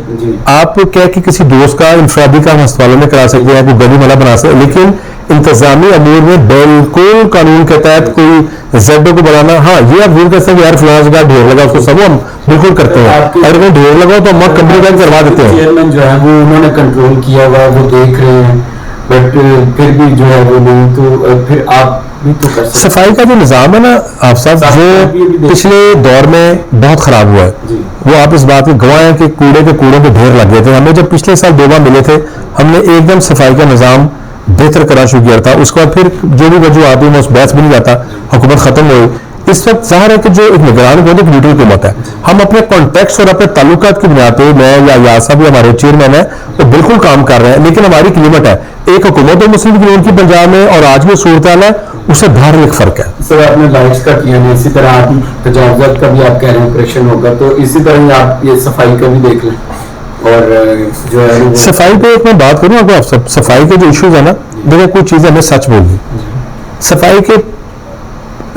आप क्या कि किसी दोस्त का इंफरादी काम अस्पतालों में करा सकते हैं, कोई गली वाला बना सकते हैं, लेकिन इंतजामी अमूर में बिल्कुल कानून के तहत कोई जेडो को बनाना, हाँ ये आप जरूर कर सकते हैं यार फलाना जगह ढेर लगा उसको सब हम बिल्कुल करते हैं, अगर कोई ढेर लगा तो हम कंपनी का करवा देते हैं। चेयरमैन जो है वो उन्होंने कंट्रोल किया हुआ, वो देख रहे हैं, बट फिर भी जो है वो नहीं, तो फिर आप भी तो कर सकते। सफाई का जो निज़ाम है ना आप साहब, जो पिछले दौर में बहुत खराब हुआ है, वो आप इस बात के गवाह हैं कि कूड़ों के ढेर लग गए थे, हमें जब पिछले साल 2 बार मिले थे हमने एकदम सफाई का निज़ाम बेहतर करना शुरू किया था, उसके बाद फिर जो भी वजूहत हुई उस बहस भी नहीं जाता, हुकूमत खत्म हुई, इस वक्त जाहिर है कि जो एक निगरान बहुत एक न्यूट्रल हुकूमत है, हम अपने कॉन्टेक्स्ट और अपने ताल्लुकात की बुनियाद पर, मैं या याद साहब या हमारे चेयरमैन है वो बिल्कुल काम कर रहे हैं, लेकिन हमारी एक लिमिट है, एक हुकूमत है मुस्लिम लीग की पंजाब में और आज भी सूरत हाल है उससे बाहर एक फर्क है। सर आपने लाइट्स का किया नहीं, इसी तरह आप तजावुजात का भी आप कह रहे हैं ऑपरेशन होगा, तो इसी तरह ही आप ये सफाई का भी देख लें, और जो है सफाई पे एक मैं बात करूँ आपको, आप सफाई के जो इश्यूज है ना, देखिए कुछ चीजें हमें सच बोली, सफाई के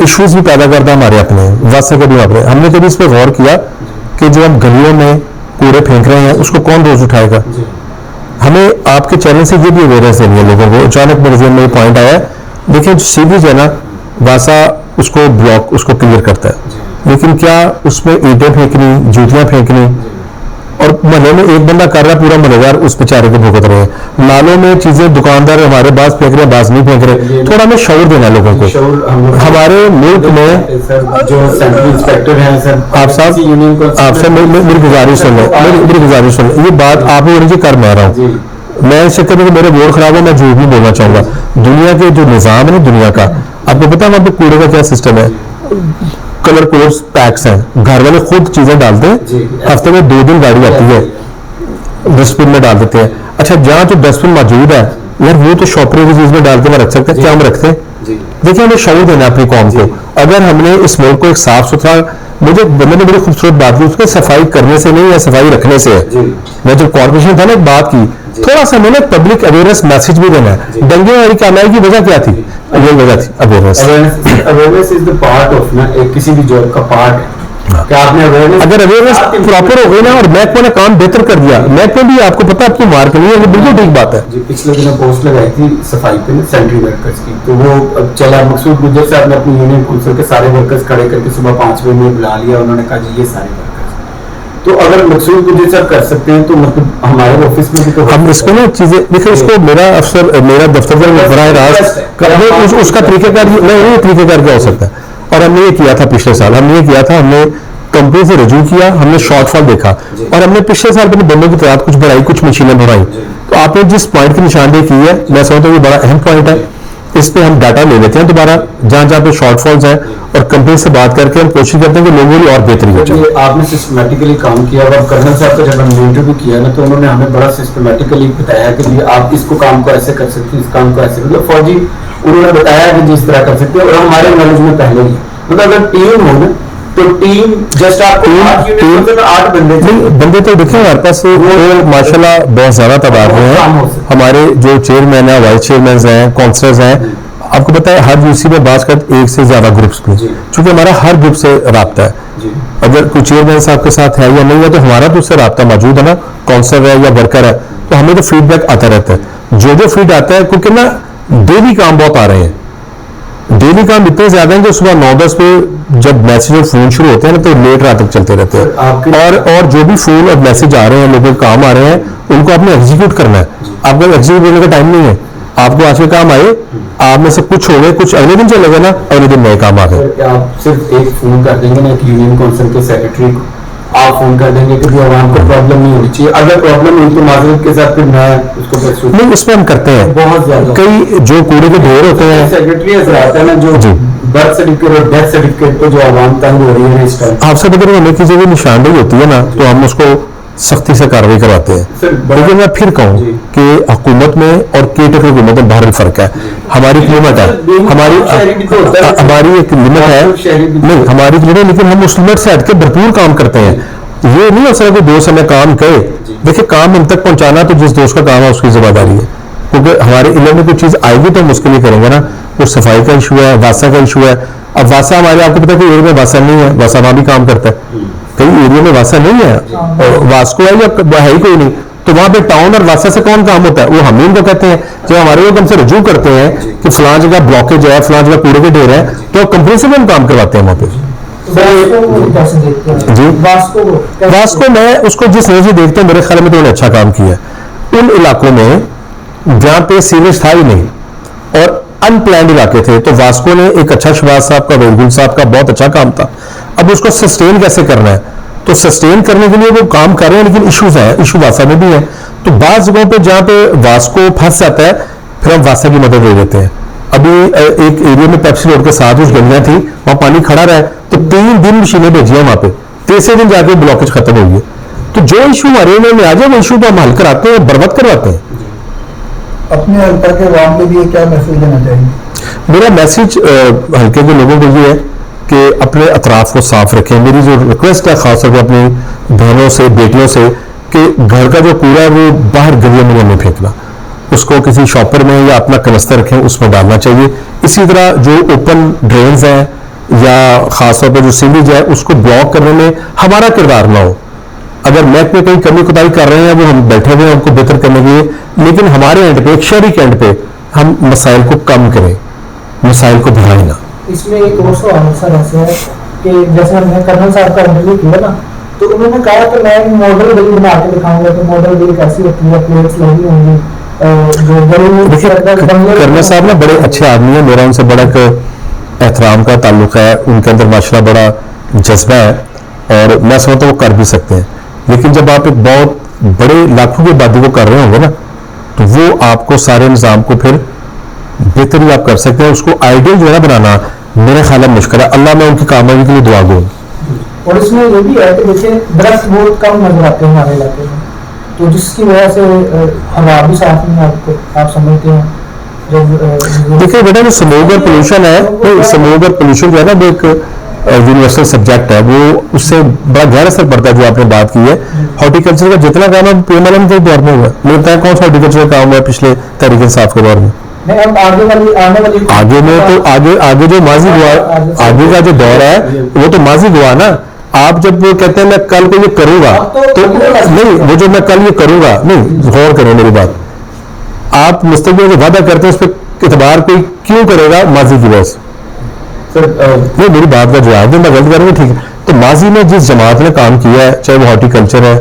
इश्यूज भी पैदा करता है हमारे अपने वास्ते के भी अपने, हमने कभी इस पर गौर किया कि जो हम गलियों में कूड़े फेंक रहे हैं उसको कौन रोज उठाएगा, हमें आपके चैनल से ये भी अवेयरनेस देनी है लोगों को, अचानक मेरे जहन में पॉइंट आया, देखिए सीरीज है ना वासा उसको ब्लॉक उसको क्लियर करता है, लेकिन क्या उसमें ईंटें फेंकनी, जूतियां फेंकनी, और महल्ले में एक बंदा कर रहा है, पूरा महल्लेदार उस बेचारे को भुगत रहे हैं। नालों में चीजें दुकानदार हमारे पास फेंक रहे हैं, बाज नहीं फेंक रहे। थोड़ा हमें शऊर देना है लोगों को। हमारे मुल्क में सर जो सेंट्रल इंस्पेक्टर हैं सर, आप साहब यूनियन को आपसे मेरी गुजारिश सुन लो, मेरी गुजारिश सुन लो। ये बात आप जी कर मैं रहा हूँ, मैं इस चक्कर में मेरे वोट खराब है, मैं झूठ नहीं बोलना चाहूंगा। दुनिया के जो निजाम है ना दुनिया का, आपको पता है वहां पे कूड़े का क्या सिस्टम है? कलर कोड्स पैक्स हैं, घर वाले खुद चीजें डालते हैं, हफ्ते में 2 दिन गाड़ी आती है, डस्टबिन में डाल देते हैं। अच्छा, जहाँ जो डस्टबिन मौजूद है यार, वो तो शॉपरों की चीज में डाल के रख सकते हैं, क्या हम रखते हैं? देखिए, हमें शऊर देना है अपनी कौम को। अगर हमने इस मुल्क को एक साफ सुथरा, मुझे बंदे ने बड़ी खूबसूरत बात की, उसके सफाई करने से नहीं है, सफाई रखने से है। मैं जब कॉर्पोरेशन था ना, एक बात की, थोड़ा सा मैंने पब्लिक अवेयरनेस मैसेज भी देना है। दंगे वाली कामयाबी की वजह क्या थी? ये वजह थी awareness. Awareness is the part of ना, एक किसी भी जॉब का पार्ट है। क्या आपने अवेयरनेस, अगर अवेयरनेस प्रॉपर हो गई ना और महकमा ने काम बेहतर कर दिया, महकमा भी आपको पता आपकी मार्क नहीं है, वो बिल्कुल ठीक बात है। जी, पिछले दिनों पोस्ट लगाई थी सफाई पे ना, सेंट्री वर्कर्स की, तो वो अब चला मकसूद गुजर साहब ने अपनी यूनियन काउंसिल के सारे वर्कर्स खड़े करके सुबह 5 बजे में बुला लिया। उन्होंने कहा जी ये सारे वर्कर्स, तो अगर मकसूद गुजर साहब कर सकते हैं तो मतलब हमारे ऑफिस में भी तो हम इसको ना चीजें देखिए, इसको मेरा अफसर, मेरा दफ्तर का बराह रास्त उसका तरीकेकार नहीं, तरीकेकार क्या हो सकता है? और हमने ये किया था पिछले साल, हमने ये किया था, हमने कंपनी से रजू किया, हमने शॉर्टफॉल देखा और हमने पिछले साल अपने बंदों की तादाद कुछ बढ़ाई, कुछ मशीनें बढ़ाई। तो आपने जिस पॉइंट की निशानदेही की है, मैं समझता हूँ ये बड़ा अहम पॉइंट है। इस पे हम डाटा ले लेते हैं दोबारा, जहाँ जहाँ पे शॉर्टफॉल्स हैं, और कंपनी से बात करके हम कोशिश करते हैं कि लोगों की और बेहतरी हो जाए। आपने सिस्टमेटिकली काम किया और कर्नल साहब का जब हमने इंटरव्यू किया ना, तो उन्होंने हमें बड़ा सिस्टमेटिकली बताया कि आप इसको काम को ऐसे कर सकते हैं, इस काम को ऐसे, मतलब फौजी उन्होंने बताया कि जिस तरह कर सकते हैं। और हमारे नॉलेज में पहले ही मतलब अगर टीम हो ना, तो टीम जस्ट आपको 8 बंदे तो देखिए हमारे पास वो माशाल्लाह बहुत ज्यादा तादाद में है। हमारे जो चेयरमैन है, वाइस चेयरमैन हैं, काउंसलर्स हैं, आपको पता है हर यूसी में बात कर एक से ज्यादा ग्रुप्स में, क्योंकि हमारा हर ग्रुप से राब्ता है। अगर कोई चेयरमैन साहब के साथ है या नहीं है, तो हमारा तो उससे राब्ता मौजूद है ना, काउंसलर है या वर्कर है, तो हमें तो फीडबैक आता रहता है। जो फीड आता है, क्योंकि ना डेली काम बहुत आ रहे हैं, डेली काम इतने ज्यादा हैं कि सुबह 9-10 पे जब मैसेज और फोन शुरू होते हैं ना, तो लेट रात तक चलते रहते हैं। और जो भी फोन और मैसेज आ रहे हैं, लोगों के काम आ रहे हैं, उनको आपने एग्जीक्यूट करना है। आपको एग्जीक्यूट करने का टाइम नहीं है। आपको आज के काम आए, आप में से कुछ हो गए, कुछ अगले दिन चले गए ना, अगले दिन नए काम आ गए। आप सिर्फ एक फोन कर देंगे ना, एक यूनियन काउंसिल के सेक्रेटरी को आप फोन कर देंगे कि भी आवाम को प्रॉब्लम नहीं होनी चाहिए। अगर प्रॉब्लम हुई तो माजरत के साथ फिर मैं उसको परसूं नहीं, उसमें हम करते हैं बहुत ज्यादा। कई जो कूड़े के ढेर होते हैं, सेक्रेटरी हजरात है ना, जो बर्थ सर्टिफिकेट और डेथ सर्टिफिकेट पे जो आवाम तंग हो रही है इस टाइम, आपसे अगर हमें किसी की निशानदेही होती है ना, तो हम उसको सख्ती से कार्रवाई करवाते हैं। लेकिन मैं फिर कहूँ कि हुकूमत में और केटर हुकूमत में बाहर फर्क है। हमारी एक लिमिट है, हमारी एक लिमिट है, नहीं हमारी लिमिट, लेकिन हम उस लिमिट से हट के भरपूर काम करते हैं। ये नहीं हो सकता कि दोस्त हमें काम कहे। देखिए, काम हम तक पहुंचाना तो जिस दोस्त का काम है उसकी जिम्मेदारी है, क्योंकि हमारे इलाके में कोई चीज आएगी तो हम उसके लिए करेंगे ना। वो सफाई का इशू है, वासा का इशू है। अब वासा हमारे, आपको पता है कि एरिया में वासा नहीं है, वासा वहां भी काम करता है, कई एरिया में वासा नहीं है, और वास्को है या है ही कोई नहीं, तो वहां पे टाउन और वासा से कौन काम होता है? वो हम ही उनको कहते हैं। जब हमारे लोग हमसे रजू करते हैं कि फलां जगह ब्लॉकेज है, फलां जगह कूड़े के ढेर है, तो कंपनी से भी हम काम करवाते हैं वहां पे। जी, वास्को मैं उसको जिस नजर से देखता हूँ, मेरे ख्याल में तो उन्होंने अच्छा काम किया है। उन इलाकों में जहाँ पे सीवेज था ही नहीं और अनप्लान्ड इलाके थे, तो वास्को ने एक अच्छा, शहबाज साहब का, वेलगुल साहब का बहुत अच्छा काम था। अब उसको सस्टेन कैसे करना है, तो सस्टेन करने के लिए वो काम कर रहे हैं, लेकिन इश्यूज है, इशू वासा में भी है। तो बाज़ जगहों पे जहाँ पे वास्को फंस जाता है, फिर हम वासा की मदद ले लेते हैं। अभी एक एरिया में पेप्सी रोड के साथ उस गलियां थी, वहां पानी खड़ा रहा है, तो 3 दिन मशीनें भेजी है वहां पे, तीसरे दिन जाके ब्लॉकेज खत्म हो गई। तो जो इशू हमारे में आ जाए, वो इशू तो हम हल कराते हैं, बर्बाद करवाते हैं। अपने हल्का के अवाम के लिए क्या मैसेज देना चाहिए? मेरा मैसेज हल्के के लोगों को ये है कि अपने अतराफ को साफ रखें। मेरी जो रिक्वेस्ट है खासतौर पर अपनी बहनों से, बेटियों से, कि घर का जो कूड़ा है वो बाहर गलियों में नहीं फेंकना, उसको किसी शॉपर में या अपना कनस्तर रखें उसमें डालना चाहिए। इसी तरह जो ओपन ड्रेन्स हैं या खासतौर पर जो सीवेज है, उसको ब्लॉक करने में हमारा किरदार ना हो। अगर मैक में कहीं कमी कुताही कर रहे हैं, वो हम बैठे हुए हैं उनको बेहतर करने के लिए, लेकिन हमारे एंड पे, एक शहरी के एंड पे हम मसाइल को कम करें, मसाइल को बढ़ाएं ना। इसमें एक और सवाल सर ऐसे है कि जैसे हमने कर्नल साहब का इंटरव्यू किया ना, तो उन्होंने कहा कि मैं मॉडल बिल बना के दिखाऊंगा कि मॉडल बिल कैसी होती है, प्लेट्स लगी होंगी, जो देखिए कर्नल साहब ना बड़े अच्छे आदमी है, मेरा उनसे बड़ा एक एहतराम का ताल्लुक है, उनके अंदर माशाल्लाह बड़ा जज्बा है और मैं समझता हूँ वो कर भी सकते हैं। लेकिन जब आप एक बहुत बड़े लाखों की आबादी को कर रहे होंगे ना, तो वो आपको सारे निज़ाम को फिर बेहतर ही आप कर सकते हैं। उसको आइडियल जो है ना बनाना मेरे ख्याल में मुश्किल है। अल्लाह में उनकी कामयाबी के लिए दुआ गो। और इसमें ये भी है कि देखिए दरख्त बहुत कम नजर आते हैं हमारे इलाके में, तो जिसकी वजह से हवा भी साफ नहीं आपको आप समझते हैं। जब देखिए बेटा जो स्मोक और पोल्यूशन है, तो स्मोक और पोल्यूशन जो है ना वो एक यूनिवर्सल सब्जेक्ट है, वो उससे बड़ा गहरा असर पड़ता है। जो आपने बात की है हॉर्टिकल्चर का जितना काम है PMLN के दौर में हुआ, मुझे लगता है कौन सा हॉर्टिकल्चर का काम हुआ पिछले तहरीक इंसाफ के दौर में? नहीं, अब आगे वाली आगे में तो आगे जो माजी हुआ, आगे का जो दौर है वो तो माजी हुआ ना। आप जब वो कहते हैं मैं कल को ये करूंगा, तो नहीं, वो जो मैं कल ये करूंगा, नहीं गौर करो मेरी बात, आप मुस्तकबिल जो वादा करते हैं उस पर इतबार कोई क्यों करेगा माजी की वजह से? नहीं, मेरी बात का जवाब दें, मैं गलत करूँगा, ठीक है। तो माजी में जिस जमात ने काम किया है, चाहे वो हॉर्टिकल्चर है,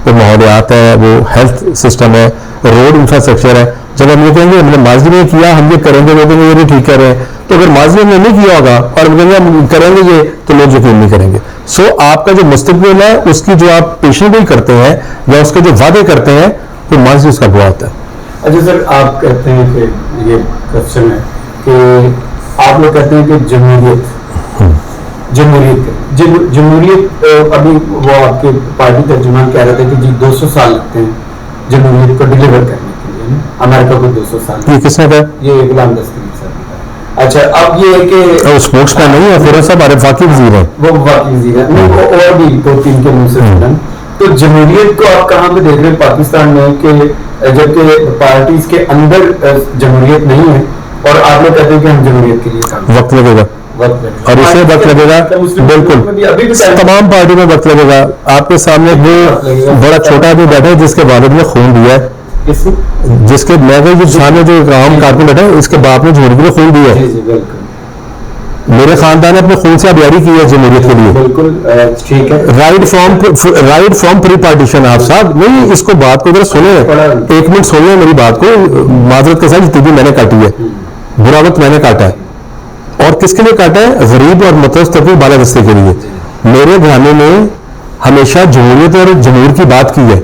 वो माहौलियात है, वो हेल्थ सिस्टम है, रोड इंफ्रास्ट्रक्चर है, जब हम ये कहेंगे हमने माजी में किया हम ये करेंगे, वो कहेंगे ये नहीं ठीक कह रहे हैं, तो अगर माजी में नहीं किया होगा और हम कहेंगे हम करेंगे ये, तो लोग यकीन नहीं करेंगे। सो आपका जो मुस्तकबिल है उसकी जो आप पेशेंगोई करते हैं या उसके जो वादे करते हैं, तो माजी उसका बुआ होता है। अच्छा सर, आप कहते हैं कि ये क्वेश्चन है कि आप लोग कहते हैं कि जमहूरियत अभी वो आपके पार्टी तर्जुमान कह रहे थे कि जी 200 साल लगते हैं जमहूरियत को डिलीवर करने के लिए ना, अमेरिका को 200 साल। ये किसने कहा? ये गुलाम दस्तगीर साहब ने कहा। अच्छा, अब ये है कि स्पोक्समैन नहीं है, फिर साहब वाकई वजीर है, वो वाकई वजीर है, नहीं वो और भी 2-3 के मुंह से सुना। तो जमहूरियत को आप कहाँ पे देख रहे हैं पाकिस्तान में, कि जबकि पार्टीज के अंदर जमहूरियत नहीं है और आप लोग कहते हैं कि हम जमहूरियत के लिए काम वक्त लगेगा और इसे वक्त लगेगा, बिल्कुल तमाम पार्टी में वक्त लगेगा। आपके सामने वो बड़ा छोटा आदमी बैठा है जिसके वालिद ने खून दिया है, जिसके मैं जो सामने जो आम कारकुन बैठा है इसके बाप ने जमहूरियत के लिए खून दिया है। मेरे खानदान ने अपने खून से आबियारी की है जमहूरियत के लिए, बिल्कुल ठीक है। Right from pre partition. आप साहब नहीं, इसको बात को जरा सुने, 1 मिनट सुन लें मेरी बात को, माजरत के साथ जितनी भी मैंने काटी है, बुरा वक्त मैंने काटा है, और किसके लिए काटा है? गरीब और मुतवस्सित तबके बालादस्ते के लिए। मेरे घराने में हमेशा जमहूरियत और जमहूर की बात की है,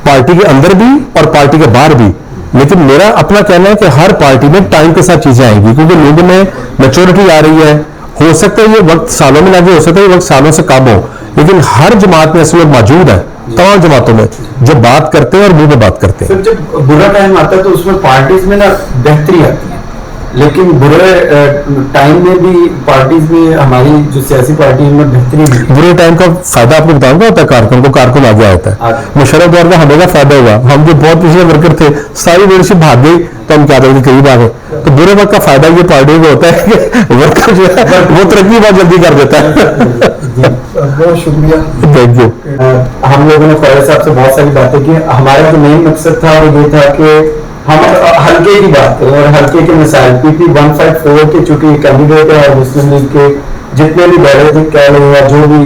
पार्टी के अंदर भी और पार्टी के बाहर भी। लेकिन मेरा अपना कहना है कि हर पार्टी में टाइम के साथ चीजें आएंगी, क्योंकि लोगों में मैच्योरिटी आ रही है। हो सकता है ये वक्त सालों में लगे, हो सकता है ये वक्त सालों से कम हो, लेकिन हर जमात में ऐसे लोग मौजूद है, तमाम जमातों में, जो बात करते हैं और मुंह में बात करते हैं। जब बुरा टाइम आता है तो उसमें पार्टीज में ना बेहतरी आती है, लेकिन बुरे टाइम में भी पार्टीज में हमारी जो सियासी पार्टी में बेहतरी नहीं है। बुरे टाइम का फायदा आपको बताऊंगा होता है कारकुन को, कारकुन आगे होता है। मुशर्रफ दौर में हमें फायदा हुआ, हम जो बहुत पिछले वर्कर थे सारी लीडरशिप भाग गई, तो हम क्या करेंगे करीब आ गए। तो बुरे वक्त का फायदा ये पार्टी को होता है कि वर्कर जो है वो तरक्की बहुत जल्दी कर देता है। बहुत शुक्रिया, थैंक यू। हम लोगों ने ख्वाजा साहब से बहुत सारी बातें की। हमारा जो मेन मकसद था वो ये था कि हम हल्के की बात करें और हल्के के मिसाइल PP 154 के चूंकि कैंडिडेट है और मुस्लिम लीग के जितने भी बैठे कह रहे हैं, जो भी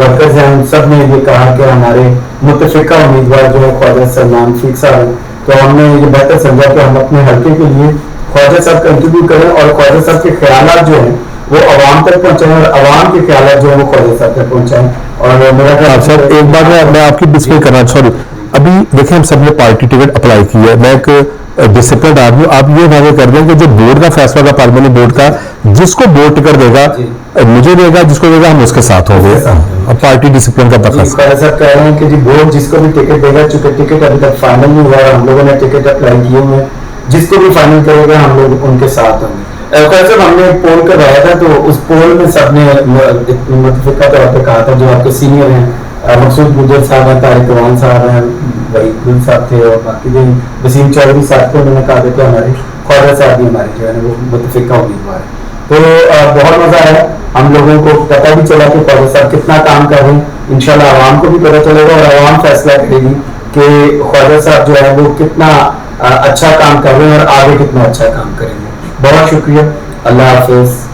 वर्कर्स हैं, उन सब ने ये कहा कि हमारे मुतफिका उम्मीदवार जो है ख्वाजा सलमान फीक साहब, तो हमने ये बेहतर समझा कि हम अपने हल्के के लिए ख्वाजा साहब का इंटरव्यू करें और ख्वाजा साहब के ख्यालात जो हैं वो अवाम तक पहुंचाएं और अवाम के ख्यालात जो है वो ख्वाजा साहब तक पहुंचाएं। और मेरा ख्याल सर एक बात मैं आपकी डिस्प्ले करना, सॉरी, अभी देखिए हम सब ने पार्टी टिकट अप्लाई की है, मैं एक डिसिप्लिन आदमी, आप ये वादे कर दें कि जो बोर्ड का फैसला होगा पार्लियामेंट बोर्ड का, जिसको बोर्ड टिकट देगा मुझे देगा, जिसको देगा हम उसके साथ होंगे। अब पार्टी डिसिप्लिन का पता साहब कह रहे हैं कि जी बोर्ड जिसको भी टिकट देगा, चूंकि टिकट अभी तक फाइनल नहीं हुआ, हम लोगों ने टिकट अप्लाई किए हुए, जिसको भी फाइनल करेगा हम लोग उनके साथ होंगे। जब हमने पोल करवाया था तो उस पोल में सबने मुतफिका तौर पर कहा था, जो आपके सीनियर हैं मकसूद गुजर साहब हैं, तारिक अवान साहब हैं, वहीद साहब थे और बाकी जो वसीम चौधरी साहब थे, उन्होंने कहा था कि हमारे ख्वाजा साहब भी हमारे जो है वो मुतफिका उम्मीदवार है। तो बहुत मजा आया, हम लोगों को पता भी चला कि ख्वाजा साहब कितना काम कर रहे हैं। इंशाल्लाह आवाम को भी पता चलेगा और आवाम फैसला करेगी कि ख्वाजा साहब जो है वो कितना अच्छा काम कर रहे हैं और आगे कितना अच्छा काम करेंगे। बहुत शुक्रिया, अल्लाह हाफिज।